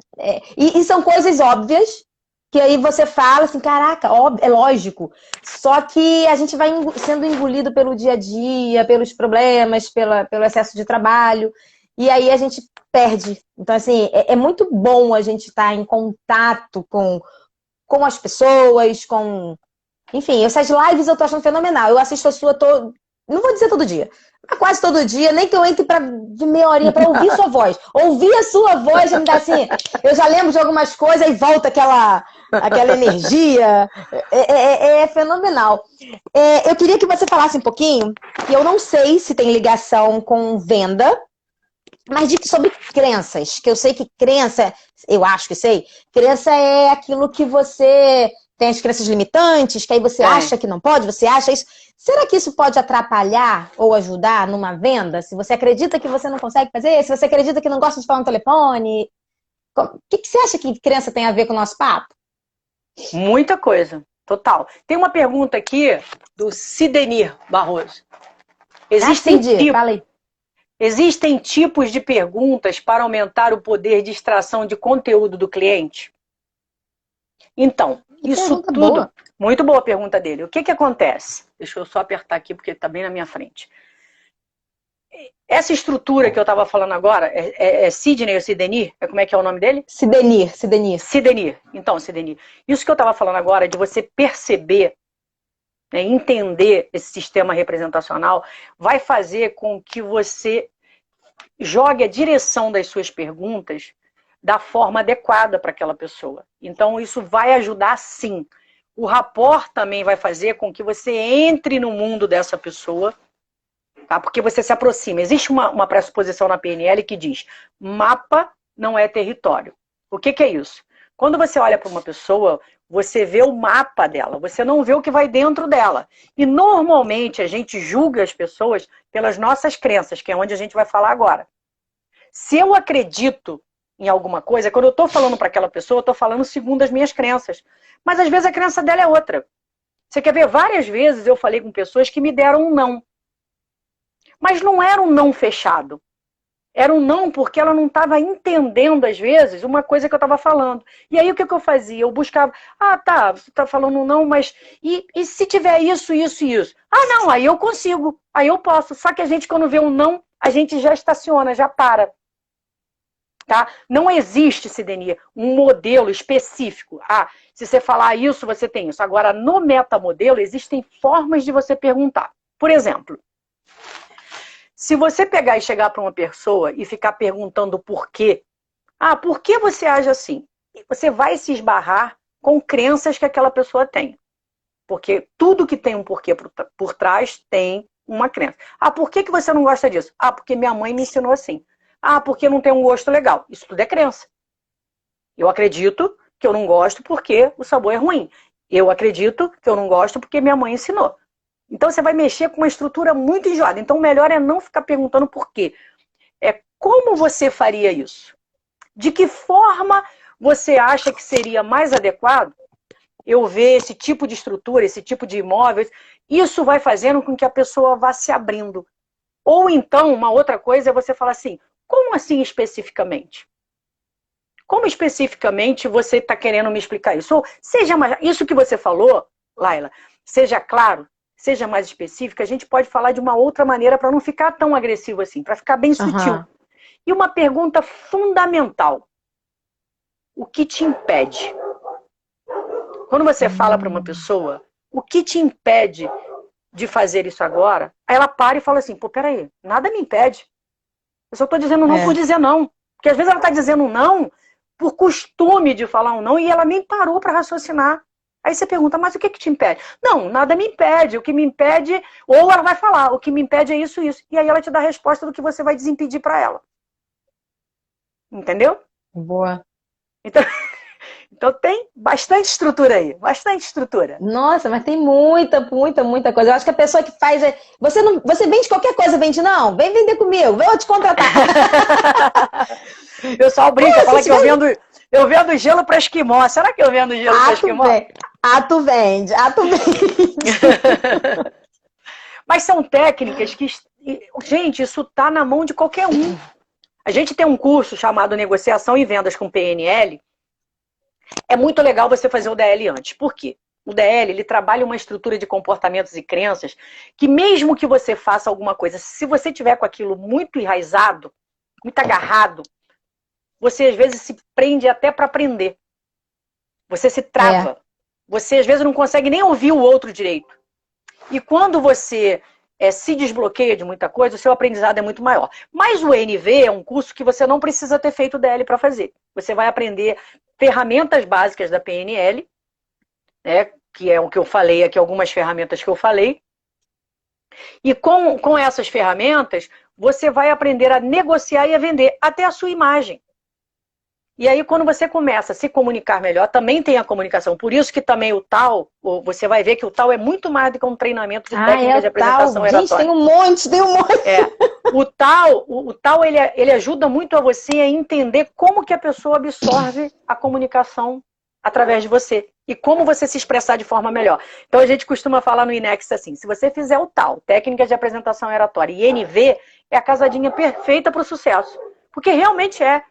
E são coisas óbvias. Que aí você fala assim, caraca, é lógico. Só que a gente vai sendo engolido pelo dia a dia, pelos problemas, pelo excesso de trabalho. E aí a gente perde. Então, assim, é muito bom a gente estar em contato com as pessoas, com... Enfim, essas lives eu tô achando fenomenal. Eu assisto a sua, não vou dizer todo dia, mas quase todo dia, nem que eu entre de meia horinha para ouvir sua voz. Ouvir a sua voz já me dá assim... Eu já lembro de algumas coisas e volta aquela energia. É fenomenal. Eu queria que você falasse um pouquinho, que eu não sei se tem ligação com venda, mas sobre crenças, que eu sei que crença, eu acho que sei, crença é aquilo que você tem as crenças limitantes, que aí você acha que não pode, você acha isso. Será que isso pode atrapalhar ou ajudar numa venda? Se você acredita que você não consegue fazer, se você acredita que não gosta de falar no telefone, o que você acha que crença tem a ver com o nosso papo? Muita coisa, total. Tem uma pergunta aqui do Sidenir Barroso. Existem tipos de perguntas para aumentar o poder de extração de conteúdo do cliente? Então, isso tudo... Boa. Muito boa a pergunta dele. O que acontece? Deixa eu só apertar aqui porque está bem na minha frente. Essa estrutura que eu estava falando agora, Sidney ou Sidenir? Como é que é o nome dele? Sidenir. Então, Sidenir. Isso que eu estava falando agora, de você perceber, né, entender esse sistema representacional, vai fazer com que você jogue a direção das suas perguntas da forma adequada para aquela pessoa. Então, isso vai ajudar sim. O rapport também vai fazer com que você entre no mundo dessa pessoa, tá? Porque você se aproxima. Existe uma pressuposição na PNL que diz: mapa não é território. O que é isso? Quando você olha para uma pessoa, você vê o mapa dela, você não vê o que vai dentro dela. E normalmente a gente julga as pessoas pelas nossas crenças, que é onde a gente vai falar agora. Se eu acredito em alguma coisa, quando eu estou falando para aquela pessoa, eu estou falando segundo as minhas crenças. Mas às vezes a crença dela é outra. Você quer ver? Várias vezes eu falei com pessoas que me deram um não. Mas não era um não fechado. Era um não porque ela não estava entendendo, às vezes, uma coisa que eu estava falando. E aí o que eu fazia? Eu buscava, tá, você está falando um não, mas e se tiver isso, isso e isso? Ah, não, aí eu consigo, aí eu posso. Só que a gente, quando vê um não, a gente já estaciona, já para. Tá? Não existe, Sidenia, um modelo específico. Se você falar isso, você tem isso. Agora, no metamodelo, existem formas de você perguntar. Por exemplo, se você pegar e chegar para uma pessoa e ficar perguntando por quê, por que você age assim? Você vai se esbarrar com crenças que aquela pessoa tem. Porque tudo que tem um porquê por trás tem uma crença. Por que você não gosta disso? Porque minha mãe me ensinou assim. Porque não tem um gosto legal. Isso tudo é crença. Eu acredito que eu não gosto porque o sabor é ruim. Eu acredito que eu não gosto porque minha mãe ensinou. Então você vai mexer com uma estrutura muito enjoada. Então o melhor é não ficar perguntando por quê. É como você faria isso? De que forma você acha que seria mais adequado eu ver esse tipo de estrutura, esse tipo de imóveis? Isso vai fazendo com que a pessoa vá se abrindo. Ou então, uma outra coisa é você falar assim, como assim especificamente? Como especificamente você está querendo me explicar isso? Ou seja mais, isso que você falou, Laila, seja claro, seja mais específico, a gente pode falar de uma outra maneira para não ficar tão agressivo assim, para ficar bem sutil. E uma pergunta fundamental. o que te impede? Quando você fala para uma pessoa, o que te impede de fazer isso agora? Aí ela para e fala assim, pô, peraí, nada me impede. Eu só estou dizendo não por dizer não. Porque às vezes ela está dizendo não por costume de falar um não e ela nem parou para raciocinar. Aí você pergunta, mas o que te impede? Não, nada me impede. O que me impede, ou ela vai falar, o que me impede é isso, isso. E aí ela te dá a resposta do que você vai desimpedir para ela. Entendeu? Boa. Então tem bastante estrutura aí, bastante estrutura. Nossa, mas tem muita coisa. Eu acho que a pessoa que faz. Você vende qualquer coisa, vende, não? Vem vender comigo, vem eu te contratar. O pessoal brinca, fala que eu vendo gelo para esquimó. Será que eu vendo gelo para esquimó? Tu vende. Mas são técnicas que, gente, isso tá na mão de qualquer um. A gente tem um curso chamado Negociação e Vendas com PNL. É muito legal você fazer o DL antes. Por quê? O DL, ele trabalha uma estrutura de comportamentos e crenças que mesmo que você faça alguma coisa, se você tiver com aquilo muito enraizado, muito agarrado, você às vezes se prende até para aprender. Você se trava. Você às vezes não consegue nem ouvir o outro direito. E quando você se desbloqueia de muita coisa, o seu aprendizado é muito maior. Mas o NV é um curso que você não precisa ter feito o DL para fazer. Você vai aprender ferramentas básicas da PNL, né, que é o que eu falei aqui, algumas ferramentas que eu falei. E com essas ferramentas, você vai aprender a negociar e a vender até a sua imagem. E aí, quando você começa a se comunicar melhor, também tem a comunicação. Por isso que também o TAO, você vai ver que o TAO é muito mais do que um treinamento de técnica de apresentação oratória. Gente, tem um monte. O TAO ele ajuda muito a você a entender como que a pessoa absorve a comunicação através de você. E como você se expressar de forma melhor. Então, a gente costuma falar no INEX assim, se você fizer o TAO, técnica de apresentação oratória, e NV, é a casadinha perfeita para o sucesso. Porque realmente é.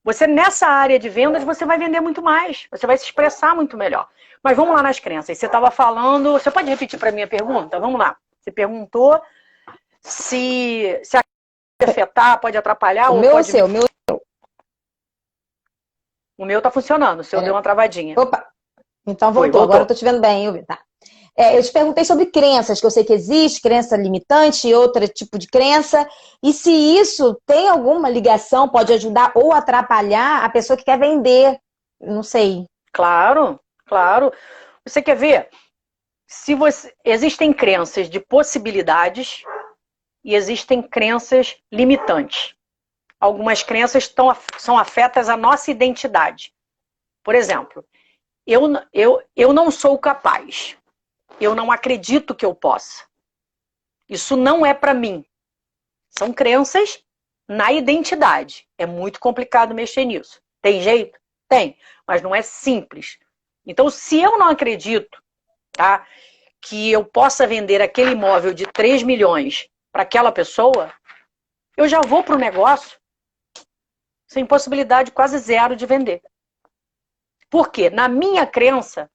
Você, nessa área de vendas, você vai vender muito mais. Você vai se expressar muito melhor. Mas vamos lá nas crenças. Você estava falando... Você pode repetir para mim a pergunta? Vamos lá. Você perguntou se a pode afetar, pode atrapalhar... O ou meu pode... ou o seu? O meu tá funcionando. O seu deu uma travadinha. Opa! Então voltou. Agora eu tô te vendo bem. Tá. Eu te perguntei sobre crenças, que eu sei que existe, crença limitante e outro tipo de crença. E se isso tem alguma ligação, pode ajudar ou atrapalhar a pessoa que quer vender. Não sei. Claro, claro. Você quer ver? Existem crenças de possibilidades e existem crenças limitantes. Algumas crenças são afetas à nossa identidade. Por exemplo, eu não sou capaz. Eu não acredito que eu possa. Isso não é para mim. São crenças na identidade. É muito complicado mexer nisso. Tem jeito? Tem. Mas não é simples. Então, se eu não acredito, tá, que eu possa vender aquele imóvel de 3 milhões para aquela pessoa, eu já vou para o negócio sem possibilidade quase zero de vender. Por quê? Na minha crença,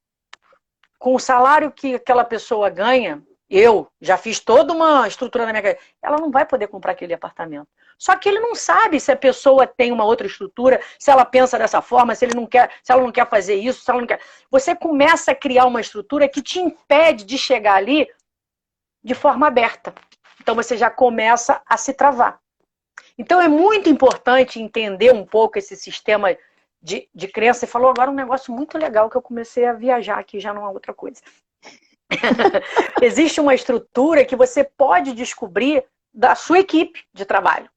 com o salário que aquela pessoa ganha, eu já fiz toda uma estrutura na minha cabeça, ela não vai poder comprar aquele apartamento. Só que ele não sabe se a pessoa tem uma outra estrutura, se ela pensa dessa forma, se ela não quer fazer isso, se ela não quer. Você começa a criar uma estrutura que te impede de chegar ali de forma aberta. Então você já começa a se travar. Então é muito importante entender um pouco esse sistema de crença. Você falou agora um negócio muito legal que eu comecei a viajar aqui já numa outra coisa. Existe uma estrutura que você pode descobrir da sua equipe de trabalho.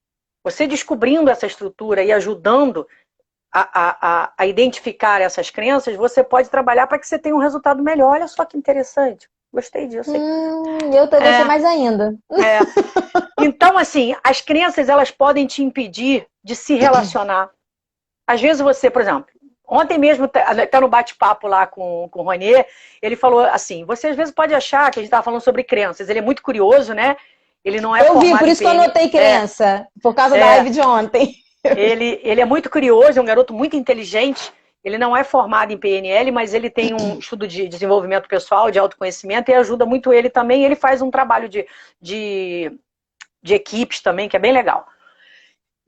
Você descobrindo essa estrutura e ajudando a identificar essas crenças, você pode trabalhar para que você tenha um resultado melhor. Olha só que interessante. Gostei disso. Eu gostei mais ainda. Então, assim, as crenças, elas podem te impedir de se relacionar. Às vezes você, por exemplo, ontem mesmo, até no bate-papo lá com o Ronier, ele falou assim, você às vezes pode achar que a gente estava falando sobre crenças, ele é muito curioso, né? Ele não é formado Eu vi, por isso que eu anotei crença, por causa da live de ontem. Ele é muito curioso, é um garoto muito inteligente, ele não é formado em PNL, mas ele tem um estudo de desenvolvimento pessoal, de autoconhecimento, e ajuda muito ele também, ele faz um trabalho de equipes também, que é bem legal.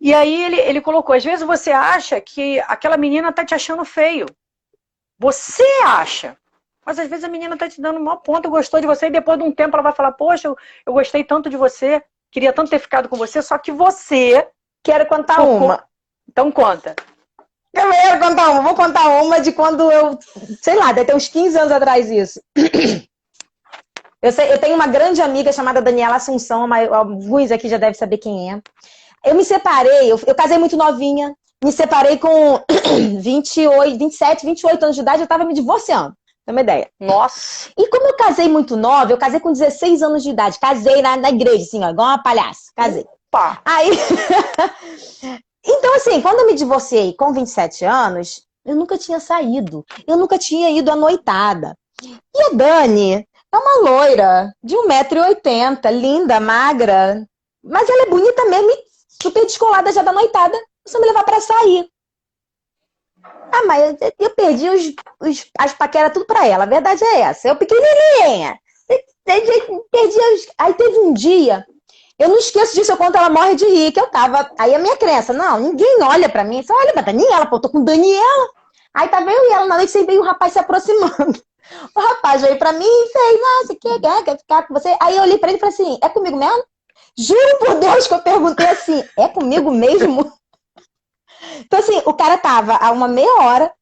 E aí ele colocou, às vezes você acha que aquela menina tá te achando feio. Você acha. Mas às vezes a menina tá te dando um mau ponto, gostou de você, e depois de um tempo ela vai falar, poxa, eu gostei tanto de você, queria tanto ter ficado com você, só que você... Quero contar uma. Então conta. Eu quero contar uma. Vou contar uma de quando eu... Sei lá, deve ter uns 15 anos atrás isso. Eu tenho uma grande amiga chamada Daniela Assunção, alguns aqui já devem saber quem é. Eu me separei, eu casei muito novinha, me separei com 28, 27, 28 anos de idade, eu tava me divorciando, pra uma ideia. Nossa! E como eu casei muito nova, eu casei com 16 anos de idade, casei na igreja, assim, ó, igual uma palhaça, casei. Opa. Aí, então assim, quando eu me divorciei com 27 anos, eu nunca tinha saído, eu nunca tinha ido à noitada. E a Dani é uma loira de 1,80 m, linda, magra, mas ela é bonita mesmo e super descolada já da noitada, só me levar pra sair. Ah, mas eu perdi as paqueras tudo pra ela, a verdade é essa. Eu pequenininha, perdi Aí teve um dia, eu não esqueço disso, eu conto ela morre de rir, que eu tava... Aí a minha crença, não, ninguém olha pra mim, só olha pra Daniela, pô, eu tô com Daniela. Aí tava eu e ela, na noite você veio o rapaz se aproximando. O rapaz veio pra mim e fez, nossa, quer ficar com você? Aí eu olhei pra ele e falei assim, é comigo mesmo? Juro por Deus que eu perguntei assim, é comigo mesmo? Então assim, o cara tava há uma meia hora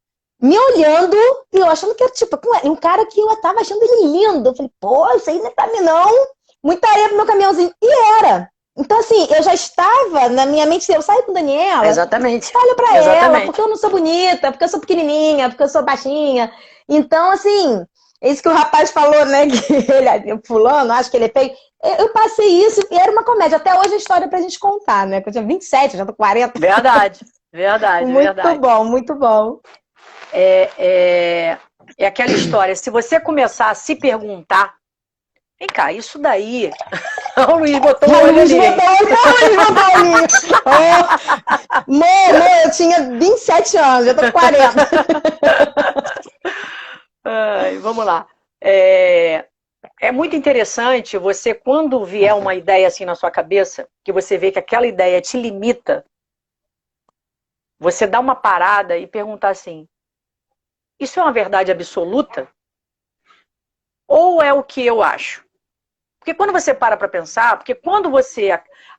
me olhando e eu achando que era tipo, um cara que eu tava achando ele lindo. Eu falei, pô, isso aí não é pra mim não. Muita areia pro meu caminhãozinho. E era. Então assim, eu já estava na minha mente, eu saio com Daniela. Exatamente. Olha pra Exatamente. ela, porque eu não sou bonita, porque eu sou pequenininha, porque eu sou baixinha. Então assim, isso que o rapaz falou, né, que ele, fulano, acho que ele é feio. Eu passei isso e era uma comédia. Até hoje a história pra gente contar, né? Porque eu tinha 27, eu já tô 40. Verdade, verdade, muito verdade. Muito bom, muito bom. É aquela história, se você começar a se perguntar, vem cá, isso daí... O Luiz botou o olho ali. Mano, eu tinha 27 anos, eu tô com 40. Vamos lá. É muito interessante você, quando vier uma ideia assim na sua cabeça, que você vê que aquela ideia te limita, você dá uma parada e perguntar assim, isso é uma verdade absoluta? Ou é o que eu acho? Porque quando você para pensar, porque quando você...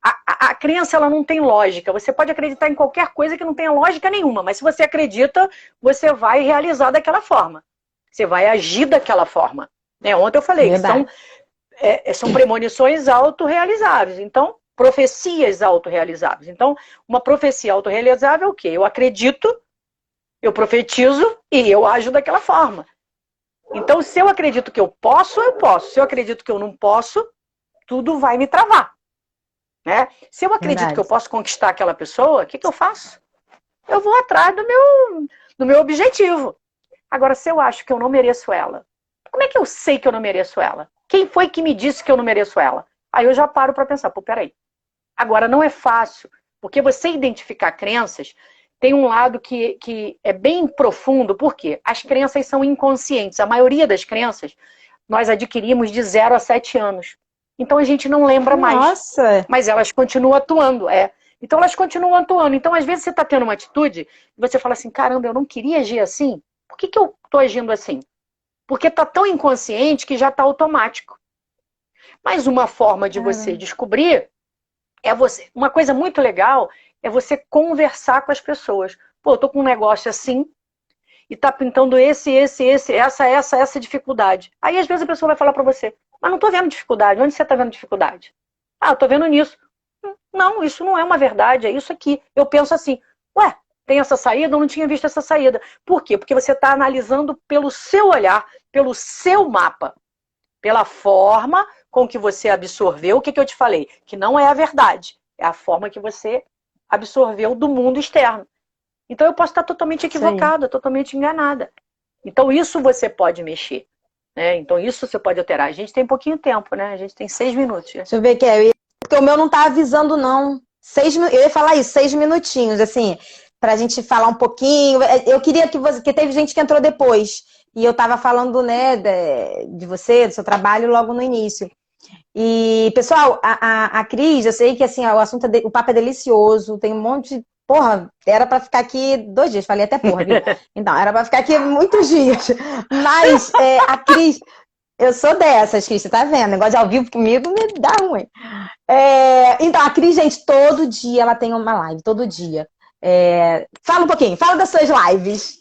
A crença, ela não tem lógica. Você pode acreditar em qualquer coisa que não tenha lógica nenhuma, mas se você acredita, você vai realizar daquela forma. Você vai agir daquela forma. Né? Ontem eu falei que são premonições autorrealizáveis. Então, profecias autorrealizáveis. Então, uma profecia autorrealizável é o quê? Eu acredito, eu profetizo e eu ajo daquela forma. Então, se eu acredito que eu posso, eu posso. Se eu acredito que eu não posso, tudo vai me travar. Né? Se eu acredito que eu posso conquistar aquela pessoa, o que eu faço? Eu vou atrás do meu objetivo. Agora, se eu acho que eu não mereço ela, como é que eu sei que eu não mereço ela? Quem foi que me disse que eu não mereço ela? Aí eu já paro para pensar, pô, peraí. Agora, não é fácil, porque você identificar crenças tem um lado que é bem profundo, porque as crenças são inconscientes. A maioria das crenças nós adquirimos de 0 a 7 anos. Então a gente não lembra mais. Nossa! Mas elas continuam atuando, Então elas continuam atuando. Então às vezes você está tendo uma atitude e você fala assim, caramba, eu não queria agir assim. Por que eu estou agindo assim? Porque está tão inconsciente que já está automático. Mas uma forma de você descobrir é você... Uma coisa muito legal é você conversar com as pessoas. Pô, eu tô com um negócio assim e tá pintando essa dificuldade. Aí às vezes a pessoa vai falar pra você, mas não tô vendo dificuldade. Onde você tá vendo dificuldade? Ah, eu tô vendo nisso. Não, isso não é uma verdade, é isso aqui. Eu penso assim, ué, tem essa saída? Eu não tinha visto essa saída. Por quê? Porque você tá analisando pelo seu olhar, pelo seu mapa, pela forma com que você absorveu o que eu te falei, que não é a verdade, é a forma que você absorveu do mundo externo. Então eu posso estar totalmente equivocada, totalmente enganada. Então isso você pode mexer. Né? Então isso você pode alterar. A gente tem pouquinho tempo, né? A gente tem 6 minutos. Deixa eu ver aqui. Porque o meu não tá avisando, não. Eu ia falar isso, 6 minutinhos, assim, pra gente falar um pouquinho. Eu queria que teve gente que entrou depois. E eu tava falando, né, de você, do seu trabalho logo no início. E, pessoal, a Cris, eu sei que assim, o assunto o papo é delicioso, tem um monte de. Porra, era pra ficar aqui 2 dias, falei até porra, viu? Então, era pra ficar aqui muitos dias. Mas a Cris, eu sou dessas, Cris, você tá vendo? Negócio de ao vivo comigo me dá ruim. Então, a Cris, gente, todo dia ela tem uma live, todo dia. Fala um pouquinho, fala das suas lives.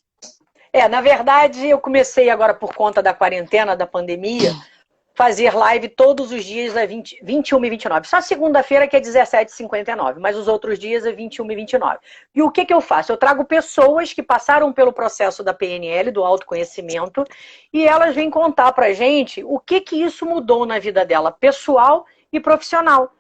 Na verdade, eu comecei agora por conta da quarentena, da pandemia, fazer live todos os dias às 21 e 29. Só segunda-feira que é 17h59, mas os outros dias é 21 e 29. E o que eu faço? Eu trago pessoas que passaram pelo processo da PNL, do autoconhecimento, e elas vêm contar pra gente o que isso mudou na vida dela, pessoal e profissional.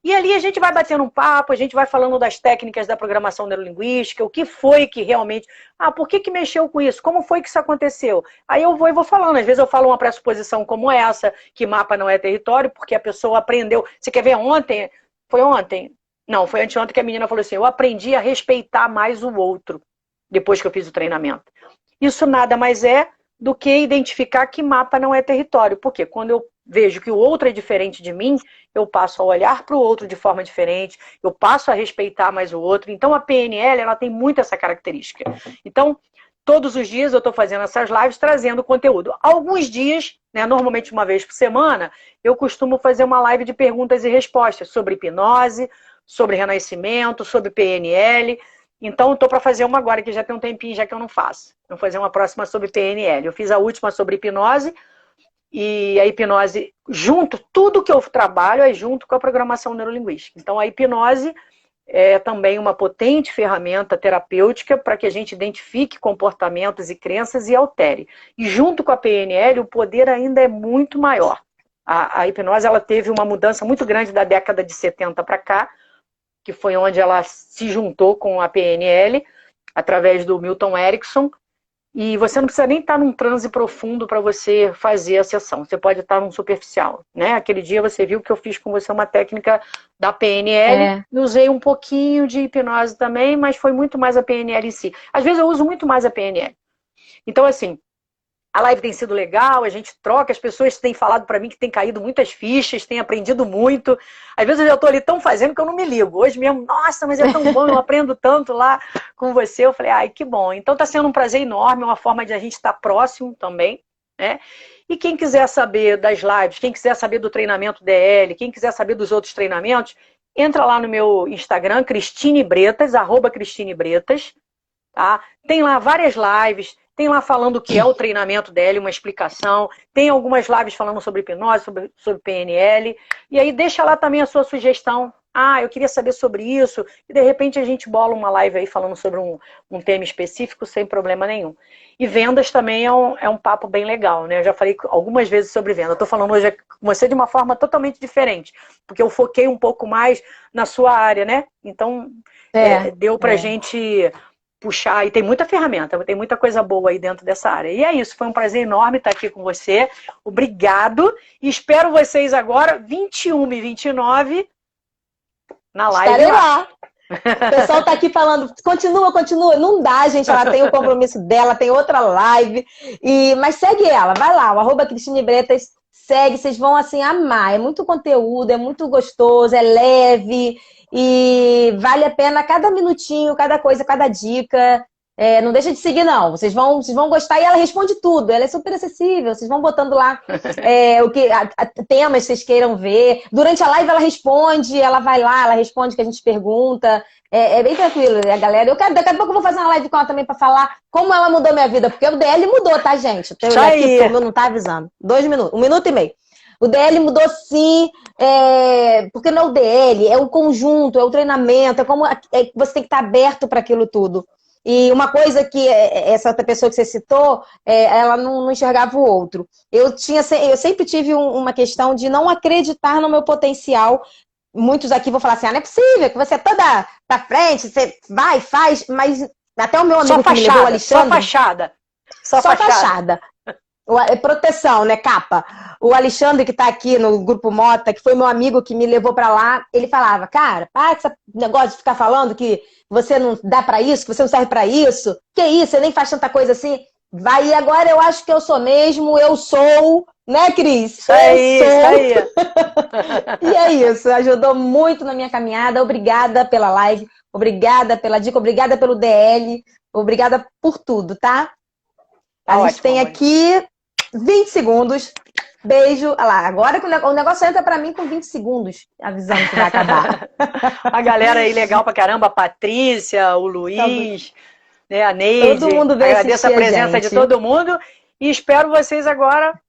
E ali a gente vai batendo um papo, a gente vai falando das técnicas da programação neurolinguística, o que foi que realmente... por que mexeu com isso? Como foi que isso aconteceu? Aí eu vou falando. Às vezes eu falo uma pressuposição como essa, que mapa não é território, porque a pessoa aprendeu... Você quer ver ontem? Foi ontem? Não, foi anteontem que a menina falou assim, eu aprendi a respeitar mais o outro, depois que eu fiz o treinamento. Isso nada mais é do que identificar que mapa não é território. Porque quando eu vejo que o outro é diferente de mim, eu passo a olhar para o outro de forma diferente, eu passo a respeitar mais o outro. Então a PNL, ela tem muito essa característica. Então, todos os dias eu estou fazendo essas lives trazendo conteúdo. Alguns dias, normalmente uma vez por semana, eu costumo fazer uma live de perguntas e respostas sobre hipnose, sobre renascimento, sobre PNL. Então, estou para fazer uma agora, que já tem um tempinho já que eu não faço. Vou fazer uma próxima sobre PNL. Eu fiz a última sobre hipnose, e a hipnose, tudo que eu trabalho é junto com a programação neurolinguística. Então, a hipnose é também uma potente ferramenta terapêutica para que a gente identifique comportamentos e crenças e altere. E junto com a PNL, o poder ainda é muito maior. A hipnose, ela teve uma mudança muito grande da década de 70 para cá, que foi onde ela se juntou com a PNL, através do Milton Erickson. E você não precisa nem estar num transe profundo para você fazer a sessão. Você pode estar num superficial, né? Aquele dia você viu que eu fiz com você uma técnica da PNL e usei um pouquinho de hipnose também, mas foi muito mais a PNL em si. Às vezes eu uso muito mais a PNL. Então, assim, a live tem sido legal, a gente troca, as pessoas têm falado para mim que tem caído muitas fichas, têm aprendido muito. Às vezes eu já estou ali tão fazendo que eu não me ligo. Hoje mesmo, nossa, mas é tão bom, eu aprendo tanto lá com você. Eu falei, ai, que bom. Então está sendo um prazer enorme, uma forma de a gente estar próximo também, né? E quem quiser saber das lives, quem quiser saber do treinamento DL, quem quiser saber dos outros treinamentos, entra lá no meu Instagram, Cristine Bretas, @CristineBretas, tá? Tem lá várias lives, tem lá falando o que é o treinamento DL, uma explicação. Tem algumas lives falando sobre hipnose, sobre PNL. E aí deixa lá também a sua sugestão. Eu queria saber sobre isso. E de repente a gente bola uma live aí falando sobre um tema específico sem problema nenhum. E vendas também é um papo bem legal, né? Eu já falei algumas vezes sobre venda. Estou falando hoje com você de uma forma totalmente diferente. Porque eu foquei um pouco mais na sua área, né? Então deu pra gente puxar, e tem muita ferramenta, tem muita coisa boa aí dentro dessa área. E é isso, foi um prazer enorme estar aqui com você. Obrigado. E espero vocês agora, 21 e 29, na live. Estarei lá. O pessoal tá aqui falando, continua. Não dá, gente, ela tem o compromisso dela, tem outra live. Mas segue ela, vai lá, o @Cristine Bretas, segue, vocês vão assim amar. É muito conteúdo, é muito gostoso, é leve. E vale a pena cada minutinho, cada coisa, cada dica. Não deixa de seguir, não. Vocês vão gostar e ela responde tudo. Ela é super acessível. Vocês vão botando lá temas que vocês queiram ver. Durante a live ela responde, ela vai lá, ela responde o que a gente pergunta. É bem tranquilo, né, galera? Daqui a pouco eu vou fazer uma live com ela também pra falar como ela mudou minha vida. Porque o DL mudou, tá, gente? Eu aqui, o meu não tá avisando. 2 minutos, 1 minuto e meio. O DL mudou sim, porque não é o DL, é o conjunto, é o treinamento, você tem que estar aberto para aquilo tudo. E uma coisa que essa outra pessoa que você citou, ela não enxergava o outro. Eu sempre tive uma questão de não acreditar no meu potencial. Muitos aqui vão falar assim, não é possível, que você é toda pra frente, você vai, faz, mas até o meu amigo que me levou, o Alexandre... Só fachada. Proteção, né, capa. O Alexandre, que tá aqui no Grupo Mota, que foi meu amigo que me levou pra lá, ele falava, cara, para com esse negócio de ficar falando que você não dá pra isso, que você não serve pra isso. Que isso, você nem faz tanta coisa assim. Vai, e agora eu acho que eu sou mesmo, eu sou, Né, Cris? Isso aí, isso aí. E é isso, ajudou muito na minha caminhada. Obrigada pela live, obrigada pela dica, obrigada pelo DL, obrigada por tudo, tá? A gente Ótimo, tem amor. aqui 20 segundos. Beijo. Olha lá, agora que o negócio entra pra mim com 20 segundos, avisando que vai acabar. A galera aí legal pra caramba, a Patrícia, o Luiz, né, a Neide. Todo mundo veio Agradeço a presença de todo mundo e espero vocês agora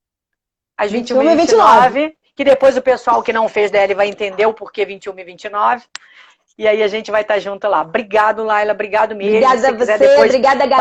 às 21h29, que depois o pessoal que não fez DL vai entender o porquê 21h29. E aí a gente vai estar junto lá. Obrigado, Laila. Obrigado mesmo. Obrigada a você, obrigada, galera.